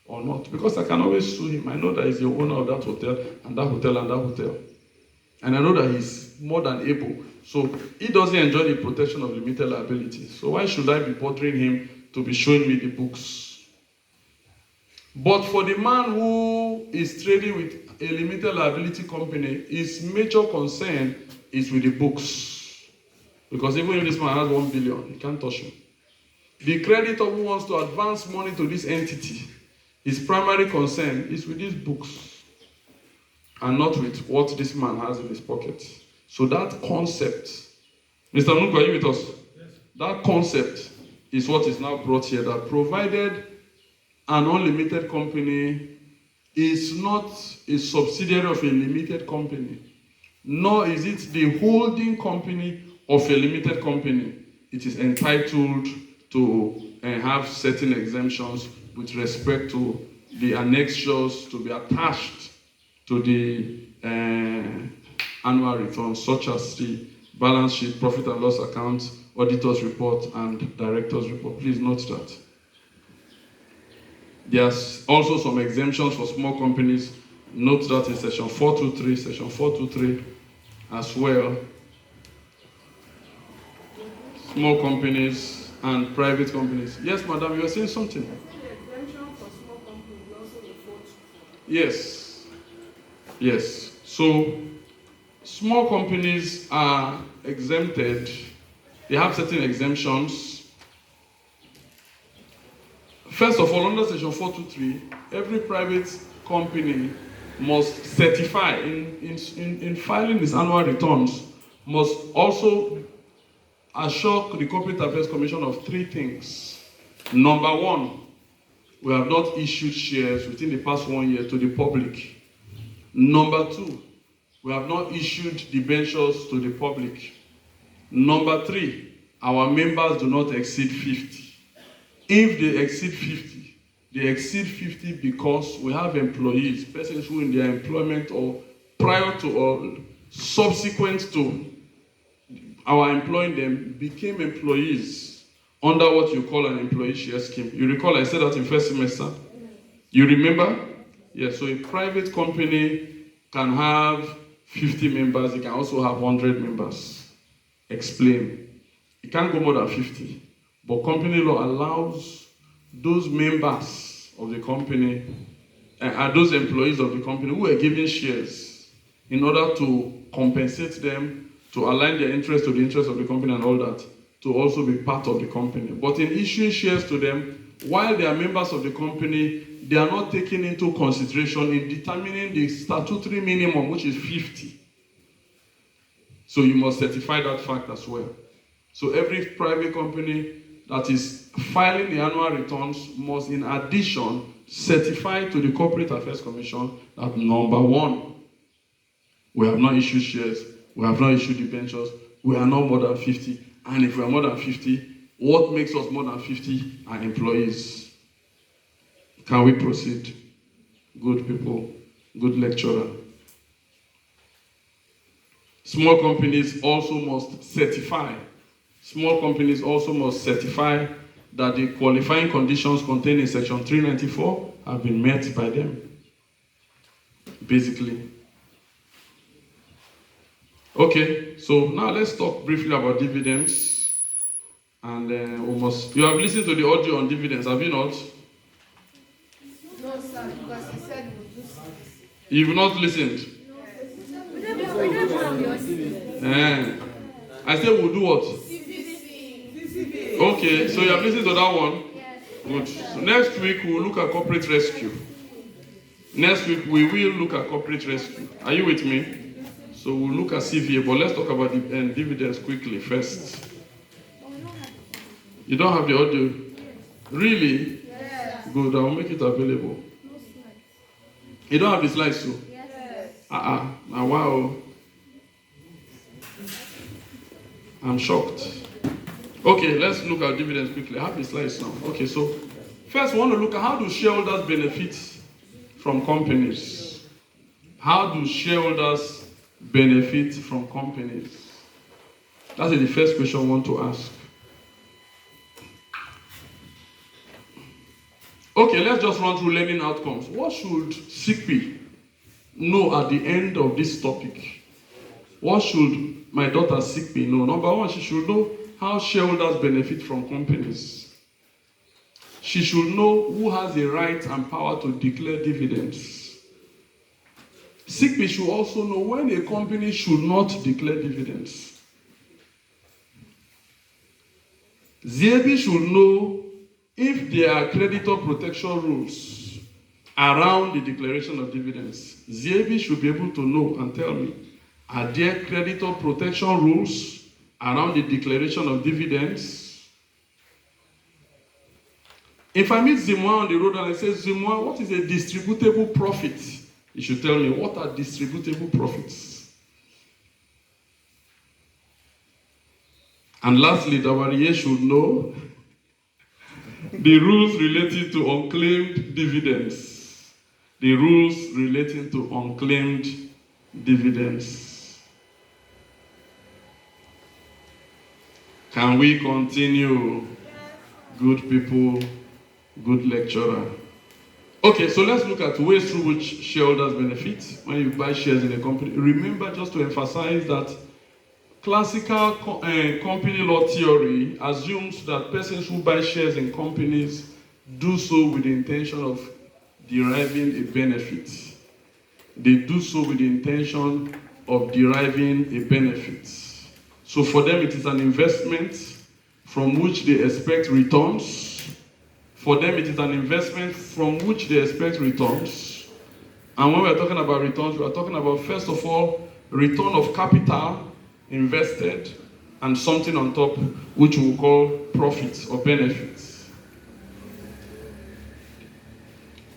or not, because I can always sue him. I know that he's the owner of that hotel and that hotel and that hotel. And I know that he's more than able. So he doesn't enjoy the protection of limited liability. So why should I be bothering him to be showing me the books? But for the man who is trading with a limited liability company, his major concern is with the books. Because even if this man has 1 billion, he can't touch him. The creditor who wants to advance money to this entity, his primary concern is with these books and not with what this man has in his pocket. So that concept, Mr. Nuku, are you with us? Yes. That concept is what is now brought here, that provided an unlimited company is not a subsidiary of a limited company, nor is it the holding company of a limited company, it is entitled to have certain exemptions with respect to the annexures to be attached to the annual returns, such as the balance sheet, profit and loss account, auditor's report, and director's report. Please note that. There's also some exemptions for small companies. Note that in section 423 as well. Small companies and private companies. Yes, madam, you were saying something. The exemption for small companies also reports. Yes. So, small companies are exempted. They have certain exemptions. First of all, under section 423, every private company must certify in filing its annual returns, must also assure the Corporate Affairs Commission of 3 things. Number 1, we have not issued shares within the past 1 year to the public. Number 2, we have not issued debentures to the public. Number 3, our members do not exceed 50. If they exceed 50 because we have employees, persons who in their employment or prior to or subsequent to our employing them became employees under what you call an employee share scheme. You recall I said that in first semester? You remember? Yes, so a private company can have 50 members, it can also have 100 members. Explain. It can't go more than 50. But company law allows those members of the company and those employees of the company who were given shares in order to compensate them, to align their interest to the interest of the company and all that, to also be part of the company. But in issuing shares to them, while they are members of the company, they are not taken into consideration in determining the statutory minimum, which is 50. So you must certify that fact as well. So every private company that is filing the annual returns must, in addition, certify to the Corporate Affairs Commission that, number one, we have not issued shares, we have not issued debentures, we are not more than 50, and if we are more than 50, what makes us more than 50 are employees. Can we proceed? Good people, good lecturer. Small companies also must certify. Small companies also must certify that the qualifying conditions contained in Section 394 have been met by them. Basically. Okay, so now let's talk briefly about dividends. And you have listened to the audio on dividends, have you not? No, sir, because he said we'll do this. You've not listened? We don't have your CV. I said we'll do what? Okay, so you have listened to that one? Good. So next week we'll look at corporate rescue. Next week we will look at corporate rescue. Are you with me? So we'll look at CVA, but let's talk about the dividends quickly first. You don't have the audio? Really? Yes. Good, I will make it available. No slides. You don't have the slides, so? Yes. Wow. I'm shocked. Okay, let's look at dividends quickly. I have the slides now. Okay, so first we want to look at how do shareholders benefit from companies? How do shareholders benefit from companies? That is the first question I want to ask. Okay, let's just run through learning outcomes. What should SICPI know at the end of this topic? What should my daughter SICPI know? Number one, she should know how shareholders benefit from companies. She should know who has the right and power to declare dividends. SICPI should also know when a company should not declare dividends. ZAB should know if there are creditor protection rules around the declaration of dividends. ZAB should be able to know and tell me, are there creditor protection rules around the declaration of dividends? If I meet Zimwa on the road and I say, Zimwa, what is a distributable profit? You should tell me, what are distributable profits? And lastly, Dawariye should know the rules relating to unclaimed dividends. The rules relating to unclaimed dividends. Can we continue? Good people, good lecturer. Okay, so let's look at ways through which shareholders benefit when you buy shares in a company. Remember, just to emphasize that classical company law theory assumes that persons who buy shares in companies do so with the intention of deriving a benefit. They do so with the intention of deriving a benefit. So for them, it is an investment from which they expect returns. For them, it is an investment from which they expect returns. And when we're talking about returns, we're talking about, first of all, return of capital invested and something on top, which we'll call profits or benefits.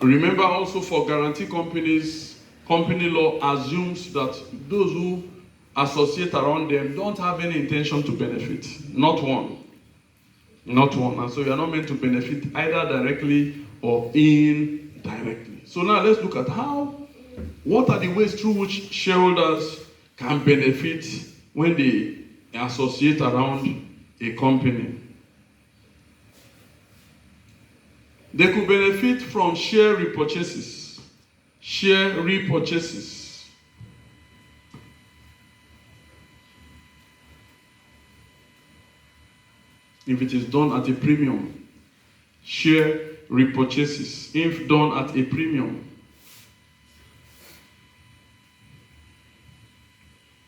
Remember also, for guarantee companies, company law assumes that those who associate around them don't have any intention to benefit. Not one. Not one. And so you are not meant to benefit either directly or indirectly. So now let's look at what are the ways through which shareholders can benefit when they associate around a company. They could benefit from share repurchases. Share repurchases. If it is done at a premium. Share repurchases, if done at a premium.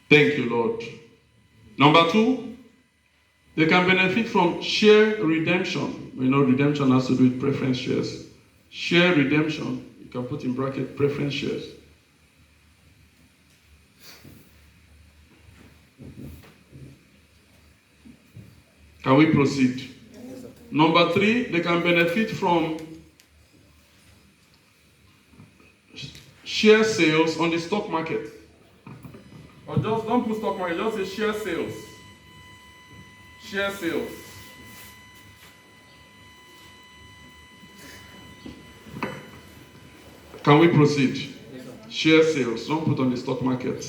Thank you, Lord. Number two, They can benefit from share redemption. We know redemption has to do with preference shares. Share redemption, you can put in bracket preference shares. Can we proceed? Number 3, they can benefit from share sales on the stock market. Or just don't put stock market, just say share sales. Share sales. Can we proceed? Share sales, don't put on the stock market.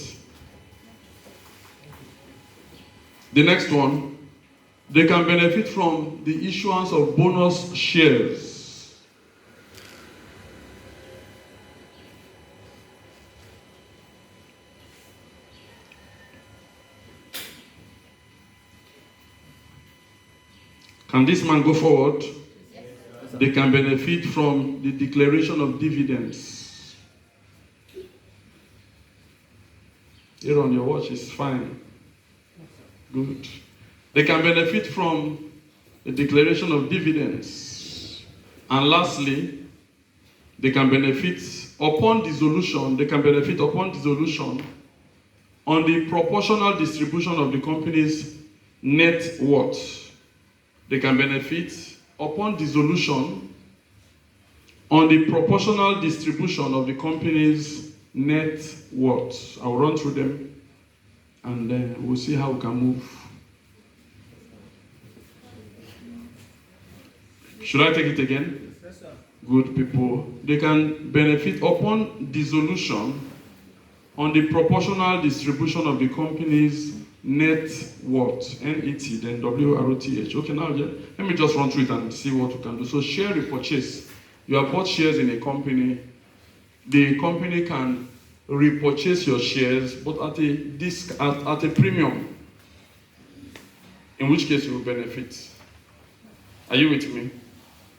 The next one, they can benefit from the issuance of bonus shares. Can this man go forward? They can benefit from the declaration of dividends. Here on your watch is fine. Good. They can benefit from the declaration of dividends. And lastly, they can benefit upon dissolution, on the proportional distribution of the company's net worth. They can benefit upon dissolution on the proportional distribution of the company's net worth. I'll run through them and then we'll see how we can move. Should I take it again? Yes, sir. Good people. They can benefit upon dissolution on the proportional distribution of the company's net worth. N-E-T, then W-R-O-T-H. Okay, now let me just run through it and see what we can do. So share repurchase. You have bought shares in a company. The company can repurchase your shares, but at a premium. In which case you will benefit. Are you with me?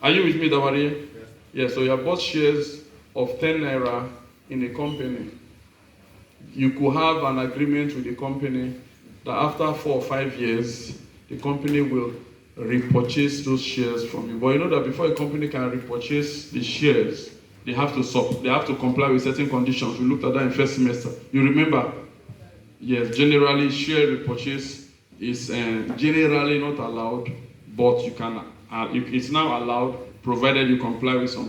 Are you with me, Dawari? Yes, so you have bought shares of 10 naira in a company. You could have an agreement with the company that after 4 or 5 years, the company will repurchase those shares from you. But you know that before a company can repurchase the shares, they have to comply with certain conditions. We looked at that in first semester. You remember? Yes, generally share repurchase is generally not allowed, but you can. It's now allowed provided you comply with some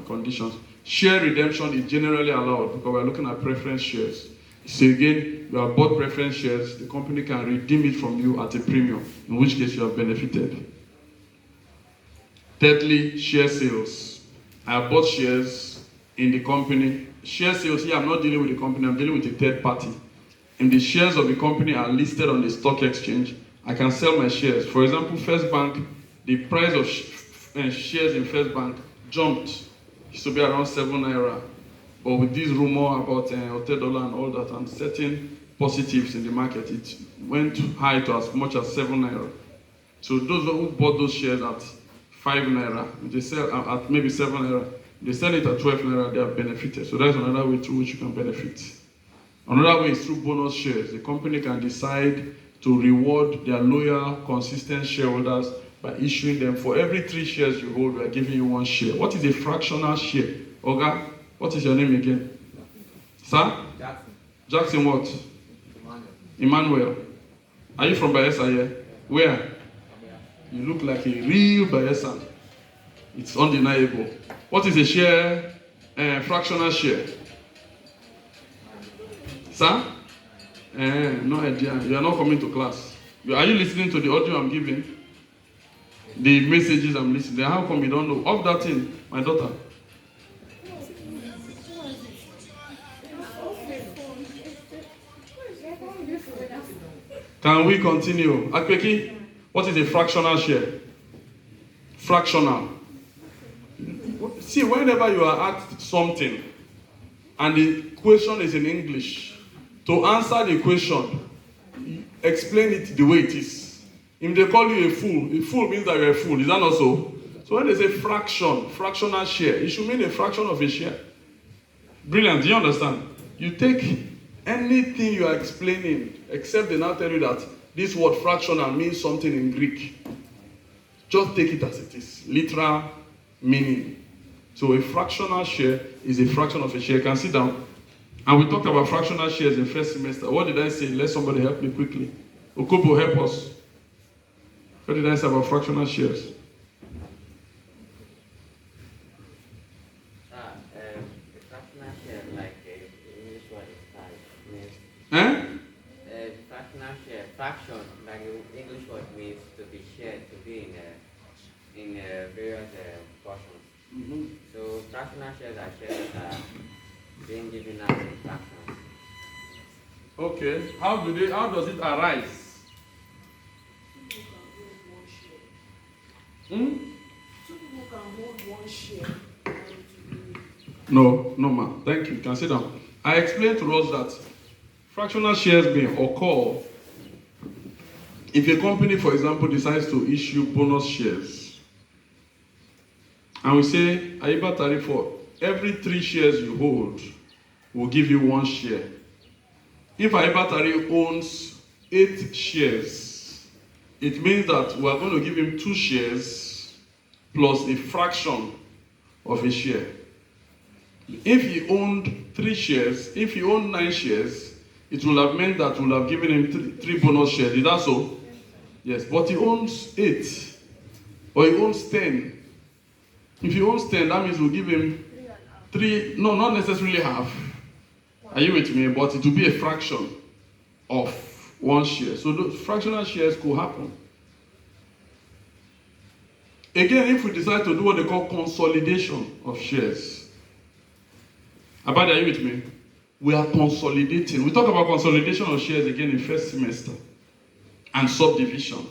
conditions. Share redemption is generally allowed because we're looking at preference shares. So again, you have bought preference shares, the company can redeem it from you at a premium, in which case you have benefited. Thirdly, share sales. I have bought shares in the company. Share sales here, I'm not dealing with the company, I'm dealing with a third party. And the shares of the company are listed on the stock exchange. I can sell my shares. For example, First Bank, the price of shares in First Bank jumped. It used to be around 7 naira. But with this rumor about $10 and all that and certain positives in the market, it went high to as much as 7 naira. So those who bought those shares at 5 naira, they sell at maybe 7 naira, they sell it at 12 naira, they have benefited. So that's another way through which you can benefit. Another way is through bonus shares. The company can decide to reward their loyal, consistent shareholders by issuing them. For every 3 shares you hold, we are giving you 1 share. What is a fractional share? Oga, what is your name again? Sir? Jackson. Jackson what? Emmanuel. Are you from Bayelsa here? Where? You look like a real Bayelsan. It's undeniable. What is a share? Fractional share? Sir? No idea. You are not coming to class. Are you listening to the audio I'm giving? The messages I'm listening. How come you don't know? Off that thing, my daughter. Can we continue? Akpeki, what is a fractional share? Fractional. See, whenever you are asked something and the question is in English, to answer the question, explain it the way it is. If they call you a fool means that you're a fool. Is that not so? So when they say fractional share, it should mean a fraction of a share. Brilliant. Do you understand? You take anything you are explaining, except they now tell you that This word fractional means something in Greek. Just take it as it is, literal meaning. So a fractional share is a fraction of a share. You can sit down. And we talked about fractional shares in first semester. What did I say? Let somebody help me quickly. Okobo, help us. What did I say about fractional shares? A fractional share, like English word is means. Fractional share, fraction, like English word means to be shared, to be in various portions. Mm-hmm. So fractional shares are shares that are being given out in fractions. Okay. How does it arise? Two people can hold one share. No, ma'am. Thank you. You can sit down. I explained to us that fractional shares may occur if a company, for example, decides to issue bonus shares. And we say, Aiba Tari, for every 3 shares you hold, we'll give you 1 share. If Aiba Tari owns 8 shares, it means that we are going to give him 2 shares plus a fraction of a share. If he owned 3 shares, if he owned 9 shares, it will have meant that we'll have given him 3 bonus shares. Is that so? Yes, but he owns 8, or he owns 10. If he owns 10, that means we'll give him 3, no, not necessarily half. Are you with me? But it will be a fraction of 1 share. So those fractional shares could happen. Again, if we decide to do what they call consolidation of shares. Abadi, are you with me? We are consolidating. We talk about consolidation of shares again in first semester. And subdivision.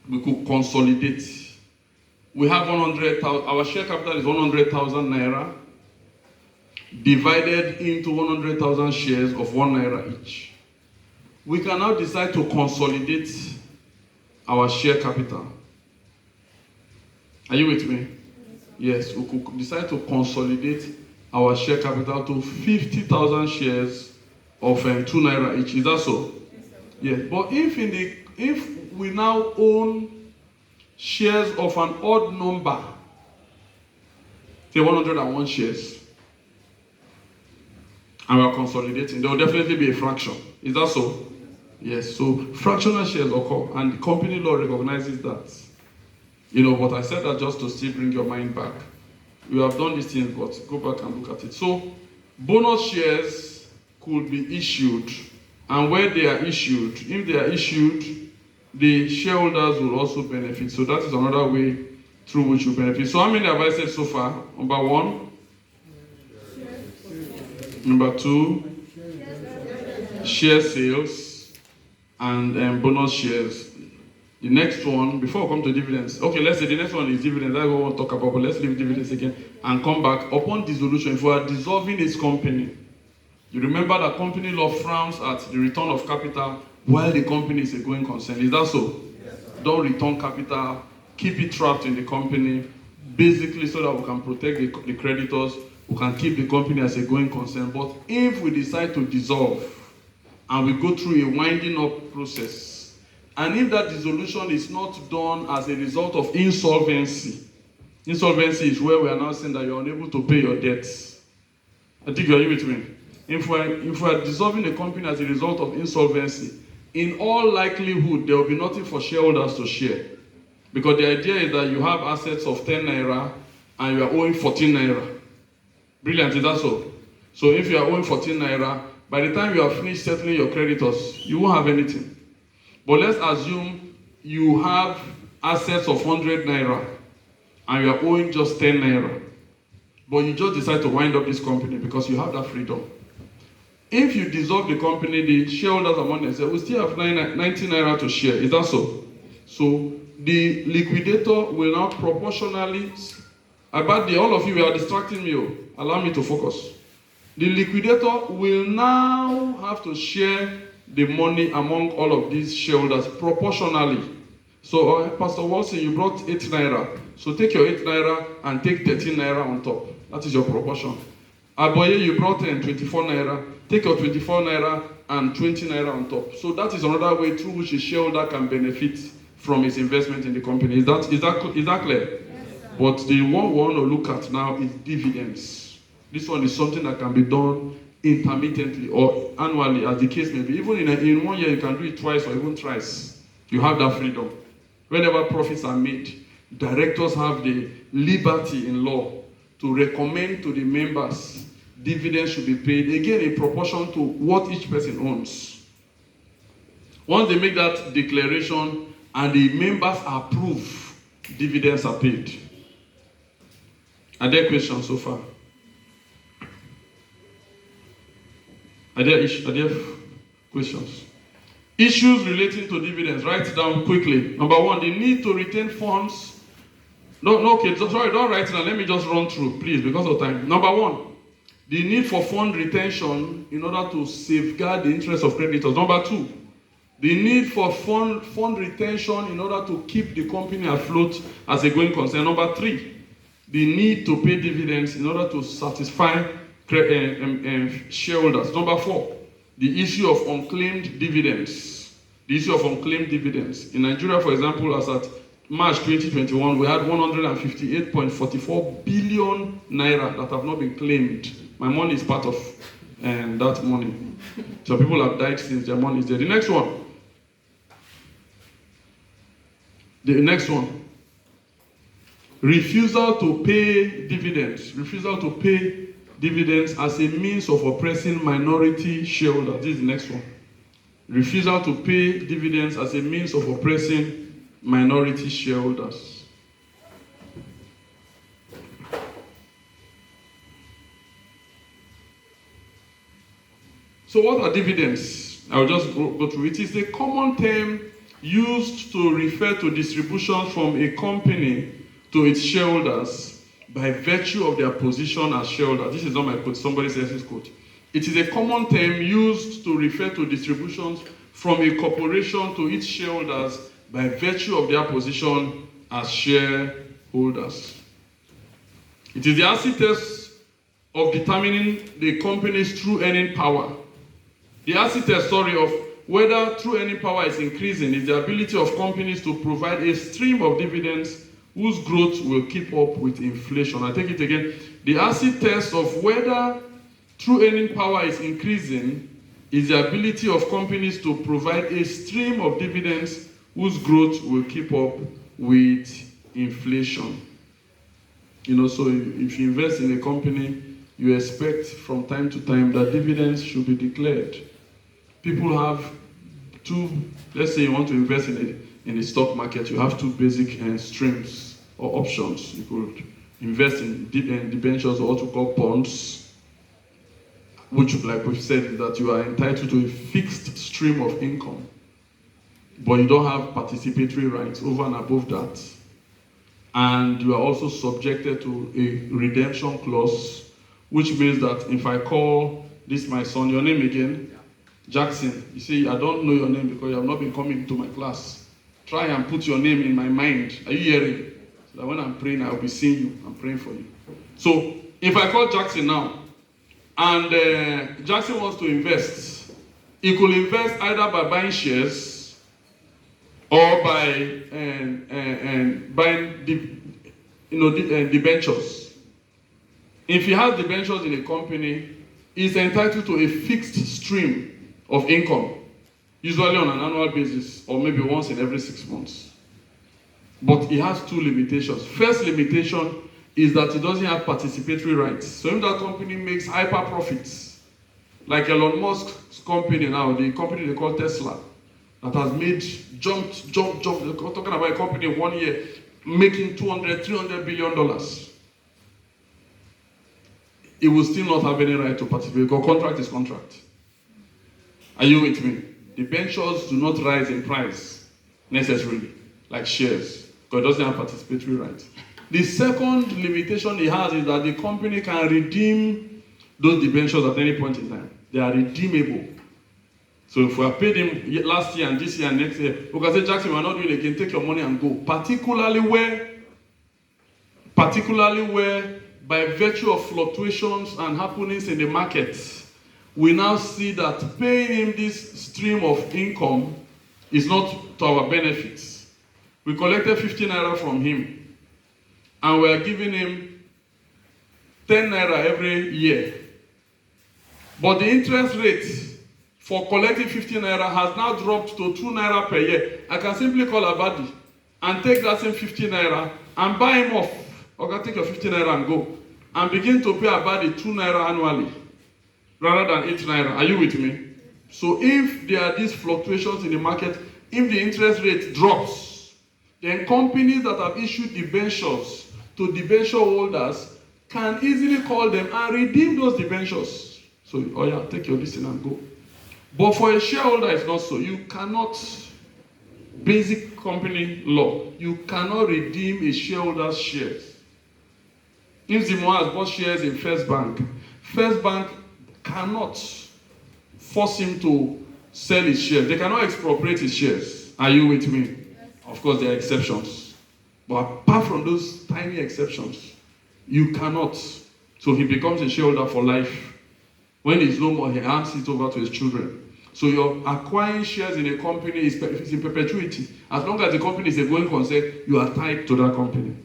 We could consolidate. We have 100,000, our share capital is 100,000 naira, divided into 100,000 shares of 1 naira each. We can now decide to consolidate our share capital. Are you with me? Yes, we could decide to consolidate our share capital to 50,000 shares of 2 naira each. Is that so? Yes. But if we now own shares of an odd number, say 101 shares, and we are consolidating, there will definitely be a fraction. Is that so? Yes. So fractional shares occur, and the company law recognizes that. But I said that just to still bring your mind back. You have done these things, but go back and look at it. So bonus shares could be issued, and when they are issued, if they are issued, the shareholders will also benefit. So that is another way through which you benefit. So how many have I said so far? Number 1. Number 2, share sales and bonus shares. The next one, before we come to dividends, okay, let's say the next one is dividends. That's what we want to talk about, but let's leave dividends again and come back. Upon dissolution, if we are dissolving this company, you remember that company law frowns at the return of capital while the company is a going concern. Is that so? Yes, don't return capital, keep it trapped in the company, basically so that we can protect the creditors, we can keep the company as a going concern. But if we decide to dissolve and we go through a winding up process, and if that dissolution is not done as a result of insolvency is where we are now saying that you are unable to pay your debts. I think you are with me. If we are dissolving a company as a result of insolvency, in all likelihood, there will be nothing for shareholders to share. Because the idea is that you have assets of 10 naira and you are owing 14 naira. Brilliant, is that so? So if you are owing 14 naira, by the time you have finished settling your creditors, you won't have anything. But let's assume you have assets of 100 naira and you are owing just 10 naira. But you just decide to wind up this company because you have that freedom. If you dissolve the company, the shareholders among themselves will still have 90 naira to share. Is that so? So the liquidator will now proportionally, all of you are distracting me. Allow me to focus. The liquidator will now have to share the money among all of these shareholders proportionally. So Pastor Watson, you brought 8 naira. So take your 8 naira and take 13 naira on top. That is your proportion. Aboye, you brought in 24 naira. Take your 24 naira and 20 naira on top. So that is another way through which a shareholder can benefit from his investment in the company. Is that clear? Yes, sir. But the one we want to look at now is dividends. This one is something that can be done intermittently or annually, as the case may be. Even in 1 year, you can do it twice or even thrice. You have that freedom. Whenever profits are made, directors have the liberty in law to recommend to the members dividends should be paid, again in proportion to what each person owns. Once they make that declaration and the members approve, dividends are paid. Are there questions so far? Are there questions? Issues relating to dividends. Write it down quickly. Number one, the need to retain funds. No, okay, sorry, don't write it down. Let me just run through, please, because of time. Number one, the need for fund retention in order to safeguard the interest of creditors. Number two, the need for fund retention in order to keep the company afloat as a going concern. Number three, the need to pay dividends in order to satisfy shareholders. Number four, the issue of unclaimed dividends. The issue of unclaimed dividends. In Nigeria, for example, as at March 2021, we had 158.44 billion naira that have not been claimed. My money is part of that money. So people have died since their money is there. The next one. Refusal to pay dividends. Refusal to pay dividends as a means of oppressing minority shareholders. This is the next one. Refusal to pay dividends as a means of oppressing minority shareholders. So what are dividends? I'll just go through it. It is a common term used to refer to distributions from a company to its shareholders by virtue of their position as shareholders. This is not my quote, somebody else's quote. It is a common term used to refer to distributions from a corporation to its shareholders by virtue of their position as shareholders. It is the acid test of determining the company's true earning power. The acid test, of whether true earning power is increasing is the ability of companies to provide a stream of dividends whose growth will keep up with inflation. I take it again. The acid test of whether true earning power is increasing is the ability of companies to provide a stream of dividends whose growth will keep up with inflation. So if you invest in a company, you expect from time to time that dividends should be declared. People have let's say you want to invest in the stock market, you have two basic streams or options. You could invest in debentures or what we call bonds, which, like we've said, is that you are entitled to a fixed stream of income, but you don't have participatory rights over and above that. And you are also subjected to a redemption clause, which means that if I call this my son, your name again? Jackson. You see, I don't know your name because you have not been coming to my class. Try and put your name in my mind. Are you hearing? So that when I'm praying, I'll be seeing you. I'm praying for you. So if I call Jackson now, and Jackson wants to invest, he could invest either by buying shares or by buying debentures. If he has debentures in a company, he's entitled to a fixed stream of income, usually on an annual basis or maybe once in every 6 months. But he has two limitations. First limitation is that he doesn't have participatory rights. So if that company makes hyper profits, like Elon Musk's company now, the company they call Tesla, that has made jumped. We're talking about a company in 1 year making $200-300 billion. He will still not have any right to participate because contract is contract. Are you with me? Debentures do not rise in price necessarily, like shares, because it doesn't have participatory rights. The second limitation he has is that the company can redeem those debentures at any point in time. They are redeemable. So if we have paid him last year and this year and next year, we can say, Jackson, we're not doing it again, take your money and go. Particularly where by virtue of fluctuations and happenings in the market, we now see that paying him this stream of income is not to our benefits. We collected 15 naira from him, and we are giving him 10 naira every year. But the interest rate for collecting 15 naira has now dropped to 2 naira per year. I can simply call Abadi and take that same 15 naira and buy him off. Okay, take your 15 naira and go. And begin to pay Abadi 2 naira annually rather than 8 naira. Are you with me? So if there are these fluctuations in the market, if the interest rate drops, then companies that have issued debentures to debenture holders can easily call them and redeem those debentures. So, oh yeah, take your listen and go. But for a shareholder, it's not so. You cannot, basic company law, you cannot redeem a shareholder's shares. If Zimo has bought shares in First Bank cannot force him to sell his shares. They cannot expropriate his shares. Are you with me? Of course, there are exceptions. But apart from those tiny exceptions, you cannot. So he becomes a shareholder for life. When he's no more, he hands it over to his children. So you're acquiring shares in a company is in perpetuity. As long as the company is a going concern, you are tied to that company.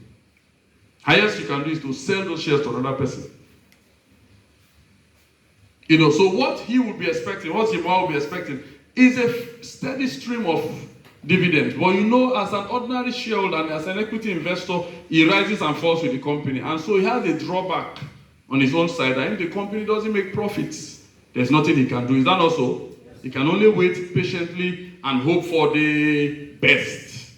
Highest you can do is to sell those shares to another person. So what he will be expecting, what Zimwa will be expecting, is a steady stream of dividends. But as an ordinary shareholder and as an equity investor, he rises and falls with the company. And so he has a drawback on his own side. And if the company doesn't make profits, there's nothing he can do. Is that also? He can only wait patiently and hope for the best.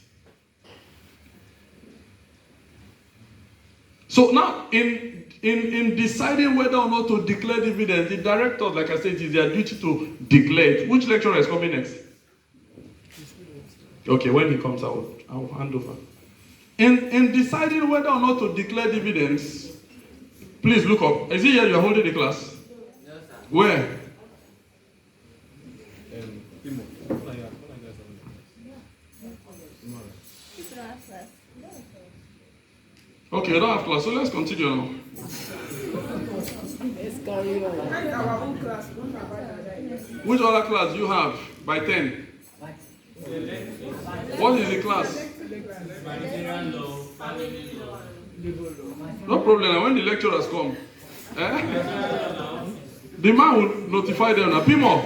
So now, in deciding whether or not to declare dividends, the directors, like I said, it is their duty to declare it. Which lecturer is coming next? Okay, when he comes out, I'll hand over. In deciding whether or not to declare dividends, please look up. Is it here you're holding the class? Yes, sir. Where? Okay, you don't have class, so let's continue now. Let's carry on. Our own class. Which other class do you have by 10? What is the class? Humanitarian law, family law. No problem, when the lecturers come. The man will notify them now. Pimo,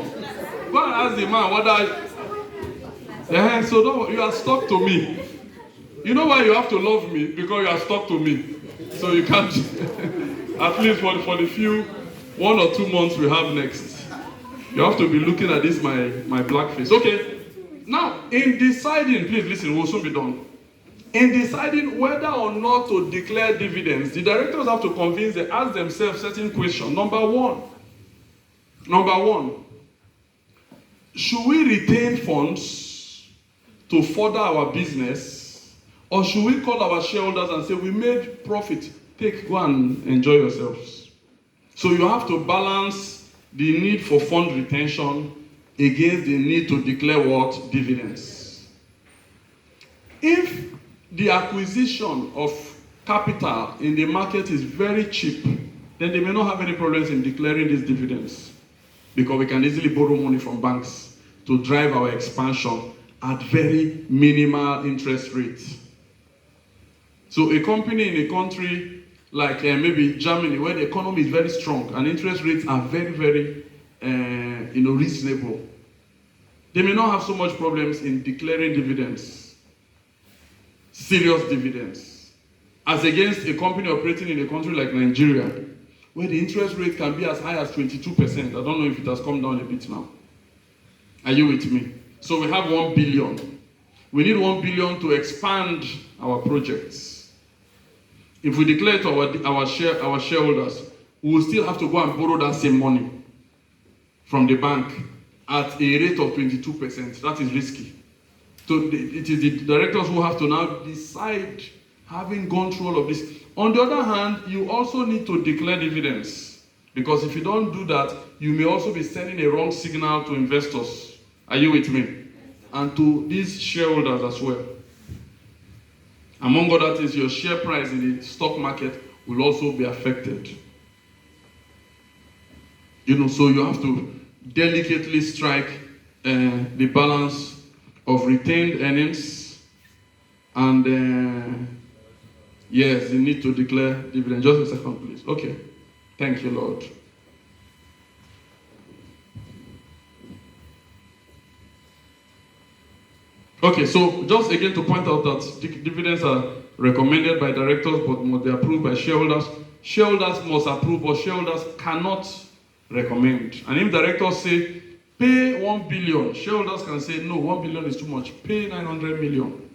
go and ask the man whether. So don't, you are stuck to me. You know why you have to love me? Because you are stuck to me. So you can't, at least for the few 1 or 2 months we have next. You have to be looking at this, my black face. Okay. Now, in deciding, please listen, we'll soon be done. In deciding whether or not to declare dividends, the directors have to ask themselves certain questions. Number one, should we retain funds to further our business? Or should we call our shareholders and say, we made profit, go and enjoy yourselves? So you have to balance the need for fund retention against the need to declare what? Dividends. If the acquisition of capital in the market is very cheap, then they may not have any problems in declaring these dividends, because we can easily borrow money from banks to drive our expansion at very minimal interest rates. So a company in a country like maybe Germany, where the economy is very strong and interest rates are very, very reasonable, they may not have so much problems in declaring dividends, serious dividends, as against a company operating in a country like Nigeria, where the interest rate can be as high as 22%. I don't know if it has come down a bit now. Are you with me? So we have 1 billion. We need 1 billion to expand our projects. If we declare to our shareholders, we will still have to go and borrow that same money from the bank at a rate of 22%. That is risky. So it is the directors who have to now decide, having gone through all of this. On the other hand, you also need to declare dividends, because if you don't do that, you may also be sending a wrong signal to investors. Are you with me? And to these shareholders as well. Among other things, your share price in the stock market will also be affected. So you have to delicately strike the balance of retained earnings and yes, you need to declare dividend. Just a second, please. Okay. Thank you, Lord. Okay, so just again to point out that dividends are recommended by directors but must be approved by shareholders. Shareholders must approve, but shareholders cannot recommend. And if directors say, pay 1 billion, shareholders can say, no, 1 billion is too much, pay 900 million.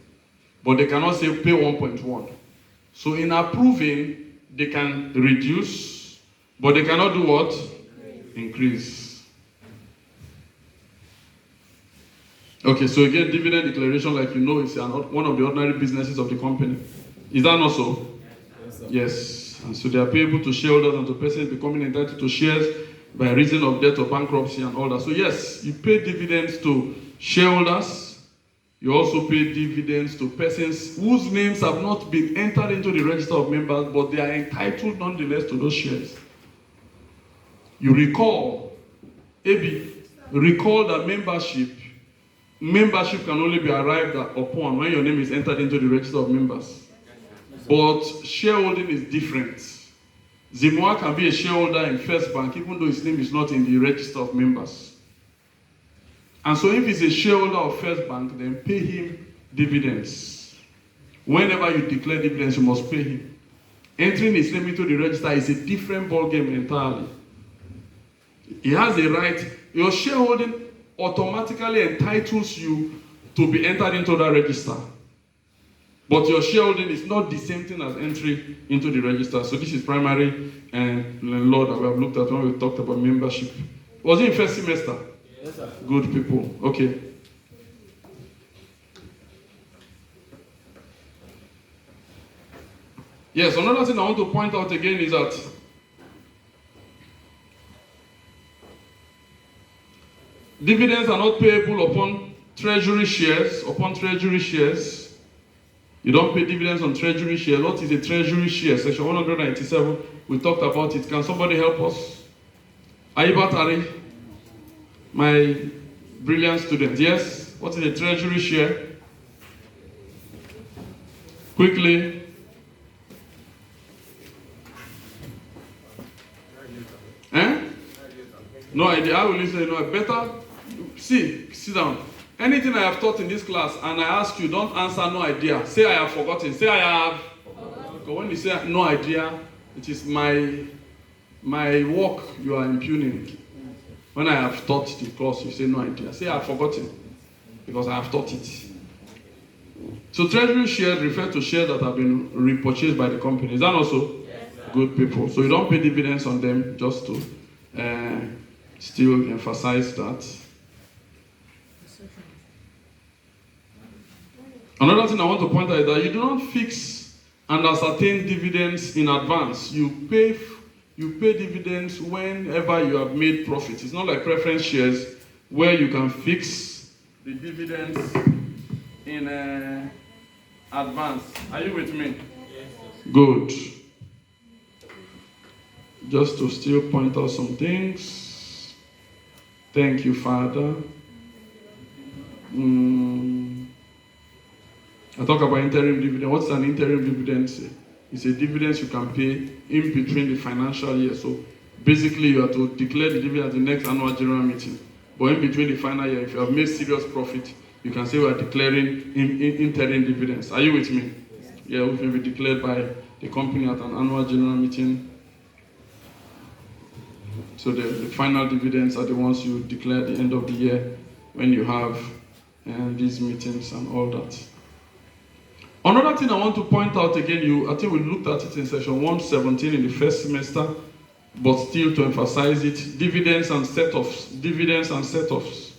But they cannot say, pay 1.1. So in approving, they can reduce, but they cannot do what? Increase. Okay, so again, dividend declaration, like is one of the ordinary businesses of the company. Is that not so? Yes. And so they are payable to shareholders and to persons becoming entitled to shares by reason of death or bankruptcy and all that. So yes, you pay dividends to shareholders. You also pay dividends to persons whose names have not been entered into the register of members, but they are entitled nonetheless to those shares. You recall that membership can only be arrived upon when your name is entered into the register of members. But shareholding is different. Zimoa can be a shareholder in First Bank even though his name is not in the register of members. And so if he's a shareholder of First Bank, then pay him dividends. Whenever you declare dividends, you must pay him. Entering his name into the register is a different ballgame entirely. He has a right. Your shareholding automatically entitles you to be entered into that register. But your shareholding is not the same thing as entry into the register. So this is primary and law that we have looked at when we talked about membership. Was it in first semester? Yes, sir. Good people. Okay. Yes, another thing I want to point out again is that dividends are not payable upon treasury shares. You don't pay dividends on treasury shares. What is a treasury share? Section 197, we talked about it. Can somebody help us? Aiba Tari, my brilliant student. Yes? What is a treasury share? Quickly. No idea. I will listen. Better sit down. Anything I have taught in this class and I ask you, don't answer no idea. Say I have forgotten. Say I have forgotten. Because when you say no idea, it is my work you are impugning. When I have taught the course, you say no idea. Say I have forgotten because I have taught it. So treasury shares refer to shares that have been repurchased by the company. Is that also? Yes, good people? So you don't pay dividends on them, just to still emphasize that. Another thing I want to point out is that you do not fix and ascertain dividends in advance. You pay dividends whenever you have made profit. It's not like preference shares where you can fix the dividends in advance. Are you with me? Yes, sir. Good. Just to still point out some things. Thank you, Father. I talk about interim dividend. What's an interim dividend? It's a dividend you can pay in between the financial year. So basically you have to declare the dividend at the next annual general meeting. But in between the final year, if you have made serious profit, you can say we are declaring interim dividends. Are you with me? Yeah, which may be declared by the company at an annual general meeting. So the final dividends are the ones you declare at the end of the year when you have these meetings and all that. Another thing I want to point out again, I think we looked at it in section 117 in the first semester, but still to emphasize it, dividends and set-offs. Dividends and set-offs.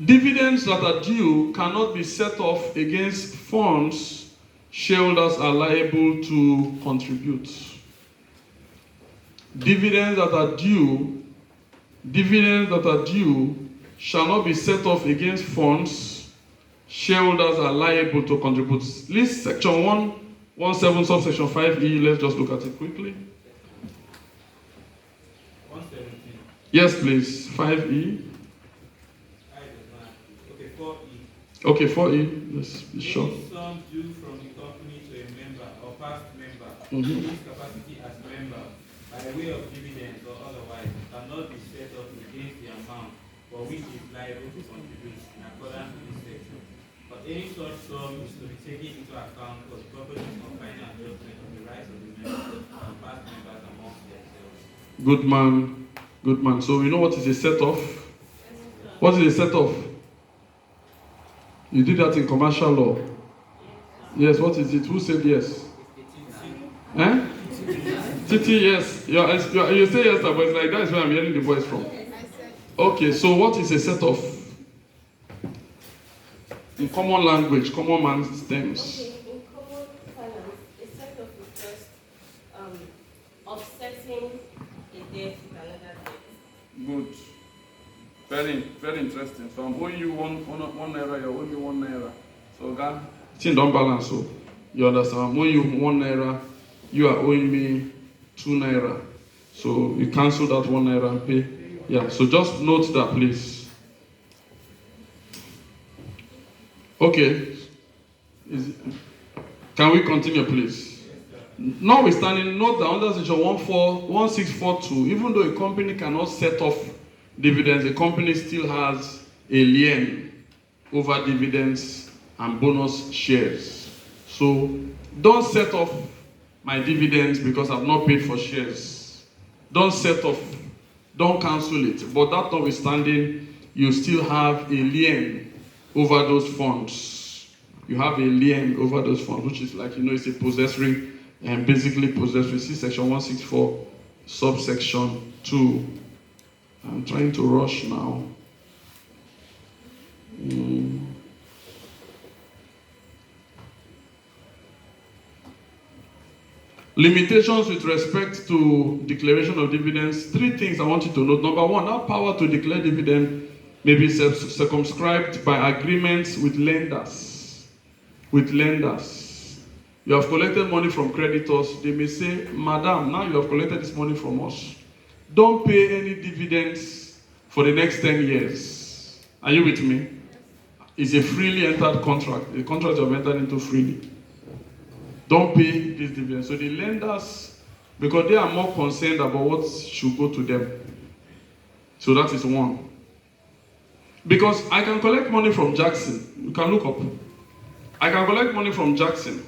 Dividends that are due cannot be set off against funds shareholders are liable to contribute. Dividends that are due shall not be set off against funds shareholders are liable to contribute. List section 17 subsection 5E, let's just look at it quickly. 117. Yes, please. 5E. Okay, 4E. Okay, 4E. Let's be sure. Any sum due from the company to a member or past member Mhm. in his capacity as member by way of dividends or otherwise cannot be set up against the amount for which he is liable to contribute in accordance with this section. But any such sum is to be taken into account for the purposes of final adjustment of the rights of the members and past members amongst themselves. Good man. Good man. So you know what is a set-off? What is a set-off? You do that in commercial law. Yes, what is it? Who said yes? Eh? Titi, yes. You say yes, but it's like that is where I'm hearing the voice from. Okay, so what is a set-off? In common language, common man's terms. Okay, in common finance, a set of interest offsetting a debt with another debt. Good. Very interesting. So I'm owing you one naira, you're owing me 1 naira. So God, thing don't balance. So you understand? I'm owing you 1 naira, you are owing me 2 naira. So you cancel that 1 naira and pay. Yeah. So just note that, please. Okay. Can we continue, please? Notwithstanding, note that under section 1642, even though a company cannot set off dividends, the company still has a lien over dividends and bonus shares. So don't set off my dividends because I've not paid for shares. Don't set off, don't cancel it. But that notwithstanding, you still have a lien over those funds. You have a lien over those funds, which is like, it's a possessory, and basically possessory. See section 164, subsection 2. I'm trying to rush now. Limitations with respect to declaration of dividends. 3 things I want you to note. Number 1, that power to declare dividend may be circumscribed by agreements with lenders. You have collected money from creditors. They may say, Madam, now you have collected this money from us. Don't pay any dividends for the next 10 years. Are you with me? It's a freely entered contract. The contract you have entered into freely. Don't pay this dividend. So the lenders, because they are more concerned about what should go to them. So that is 1. Because I can collect money from Jackson. You can look up. I can collect money from Jackson.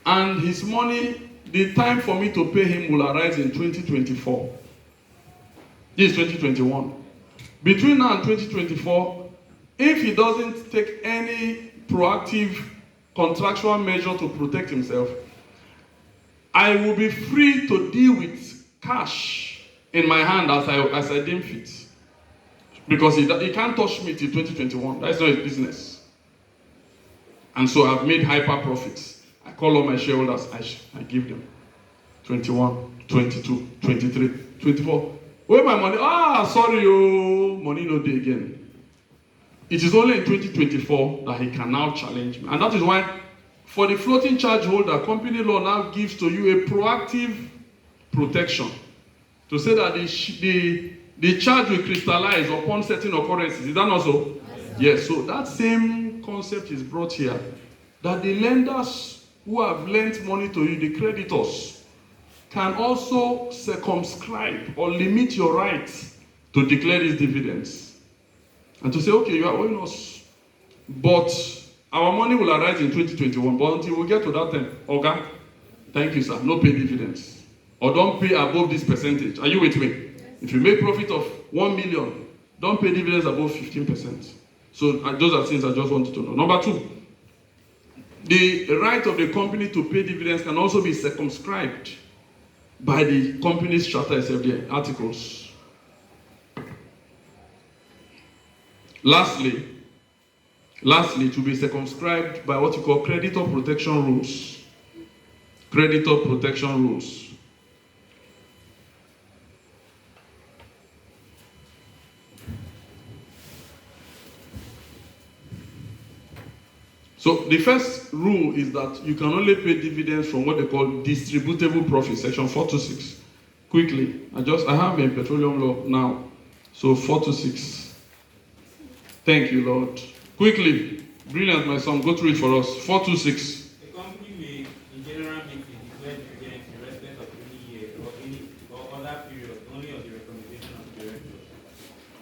And his money, the time for me to pay him will arise in 2024. This is 2021. Between now and 2024, if he doesn't take any proactive contractual measure to protect himself, I will be free to deal with cash in my hand as I deem fit. Because he can't touch me till 2021. That's not his business. And so I've made hyper profits. I call all my shareholders, I give them 21, 22, 23, 24. Where my money? Sorry, money no day again. It is only in 2024 that he can now challenge me. And that is why, for the floating charge holder, company law now gives to you a proactive protection to say that the charge will crystallize upon certain occurrences. Is that not so? Yes. So that same concept is brought here, that the lenders who have lent money to you, the creditors, can also circumscribe or limit your right to declare these dividends. And to say, okay, you are owing us, but our money will arise in 2021. But until we get to that time, Oga, thank you, sir, no pay dividends. Or don't pay above this percentage. Are you with me? Yes. If you make profit of 1 million, don't pay dividends above 15%. So those are things I just wanted to know. Number 2, the right of the company to pay dividends can also be circumscribed by the company's charter itself, the articles. Lastly, to be circumscribed by what you call creditor protection rules. Creditor protection rules. So the first rule is that you can only pay dividends from what they call distributable profit, section 426. Quickly, I have a petroleum law now. So 426. Thank you, Lord. Quickly, brilliant, my son, go through it for us. 426. A company may, in general meeting, declare dividends in respect of any year or other period only on the recommendation of the directors.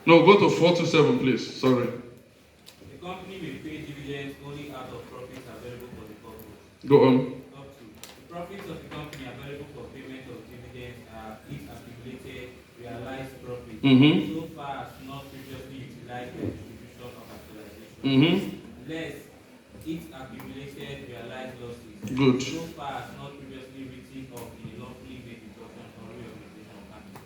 No, go to 427, please. Sorry. The company may pay dividends only out of profits available for the purpose. Go on. Up to. The profits of the company available for payment of dividends are its accumulated realized profits, so far as not previously utilized by distribution or capitalization. Less its accumulated realized losses, Good. so far as not previously written off in a lawfully made deduction or reorganization of capital.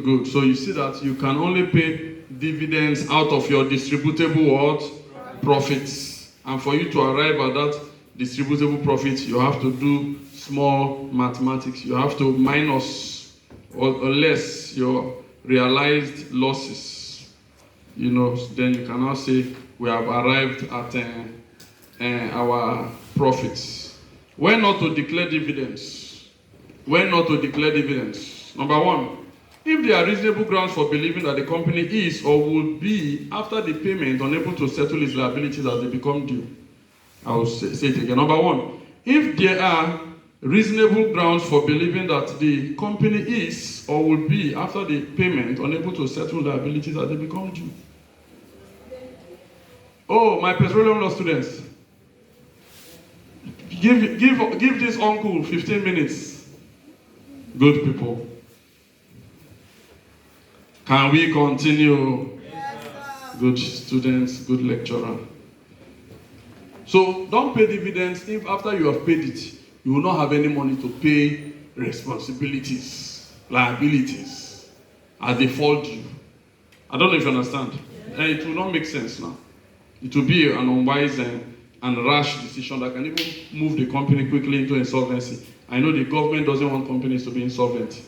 Good. So you see that you can only pay dividends out of your distributable what? Profits. And for you to arrive at that distributable profit, you have to do small mathematics. You have to minus or less your realized losses. Then you can now say we have arrived at our profits. When not to declare dividends? Number one, if there are reasonable grounds for believing that the company is or will be, after the payment, unable to settle its liabilities as they become due. I will say it again. Number one, if there are reasonable grounds for believing that the company is or will be, after the payment, unable to settle liabilities as they become due. Oh, my petroleum law students, give this uncle 15 minutes. Good people. Can we continue? Yes, good students, good lecturer. So don't pay dividends if after you have paid it, you will not have any money to pay responsibilities, liabilities, as they fall due. I don't know if you understand. It will not make sense now. It will be an unwise and rash decision that can even move the company quickly into insolvency. I know the government doesn't want companies to be insolvent.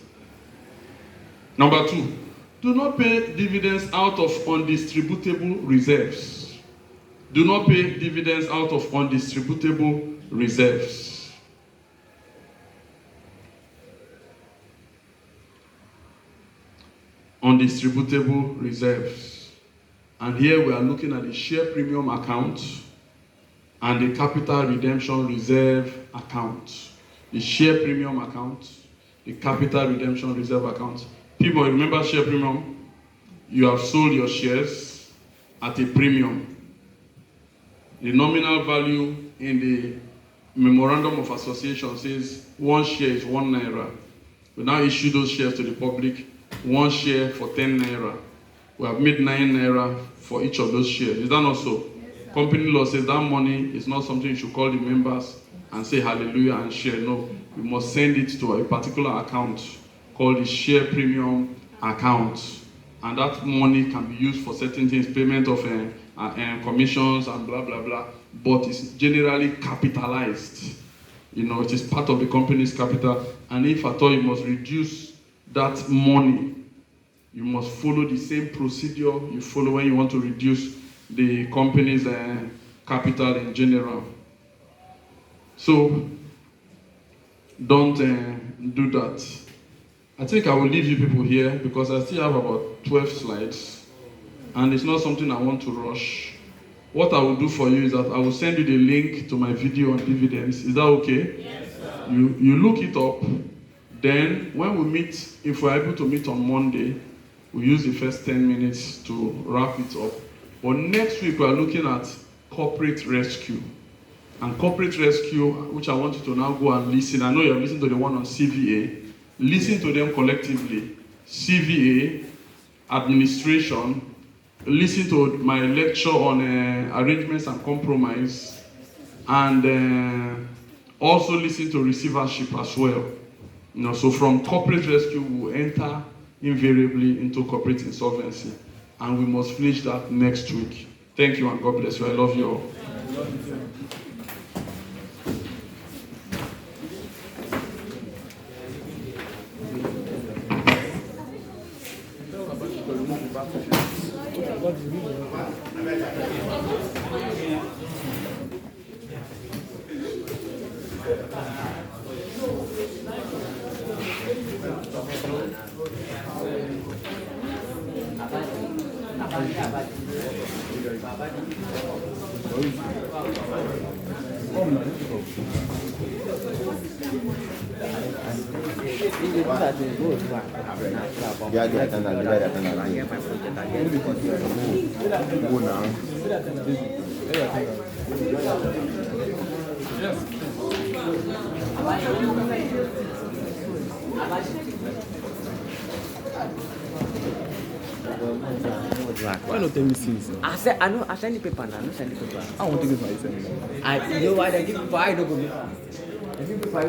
Number two, do not pay dividends out of undistributable reserves. Do not pay dividends out of undistributable reserves. Undistributable reserves. And here we are looking at the share premium account and the capital redemption reserve account. The share premium account, the capital redemption reserve account. People, remember share premium? You have sold your shares at a premium. The nominal value in the memorandum of association says 1 share is 1 naira. We now issue those shares to the public, 1 share for 10 naira. We have made 9 naira for each of those shares. Is that not so? Yes, company law says that money is not something you should call the members and say hallelujah and share. No, you must send it to a particular account called the share premium account. And that money can be used for certain things, payment of commissions and blah, blah, blah. But it's generally capitalized. It is part of the company's capital. And if at all you must reduce that money, you must follow the same procedure you follow when you want to reduce the company's capital in general. So, don't do that. I think I will leave you people here because I still have about 12 slides and it's not something I want to rush. What I will do for you is that I will send you the link to my video on dividends. Is that okay? Yes, sir. You look it up. Then when we meet, if we're able to meet on Monday, we use the first 10 minutes to wrap it up. But next week we are looking at corporate rescue. And corporate rescue, which I want you to now go and listen. I know you have listened to the one on CVA. Listen to them collectively. CVA, administration. Listen to my lecture on arrangements and compromise. And also listen to receivership as well. So from corporate rescue, we will enter invariably into corporate insolvency. And we must finish that next week. Thank you and God bless you. I love you all. What Dia datang lagi. Guna. Why not tell me since? I send the paper now. I send the paper. I want to give myself. You know why they give paper? I don't go paper. They give paper.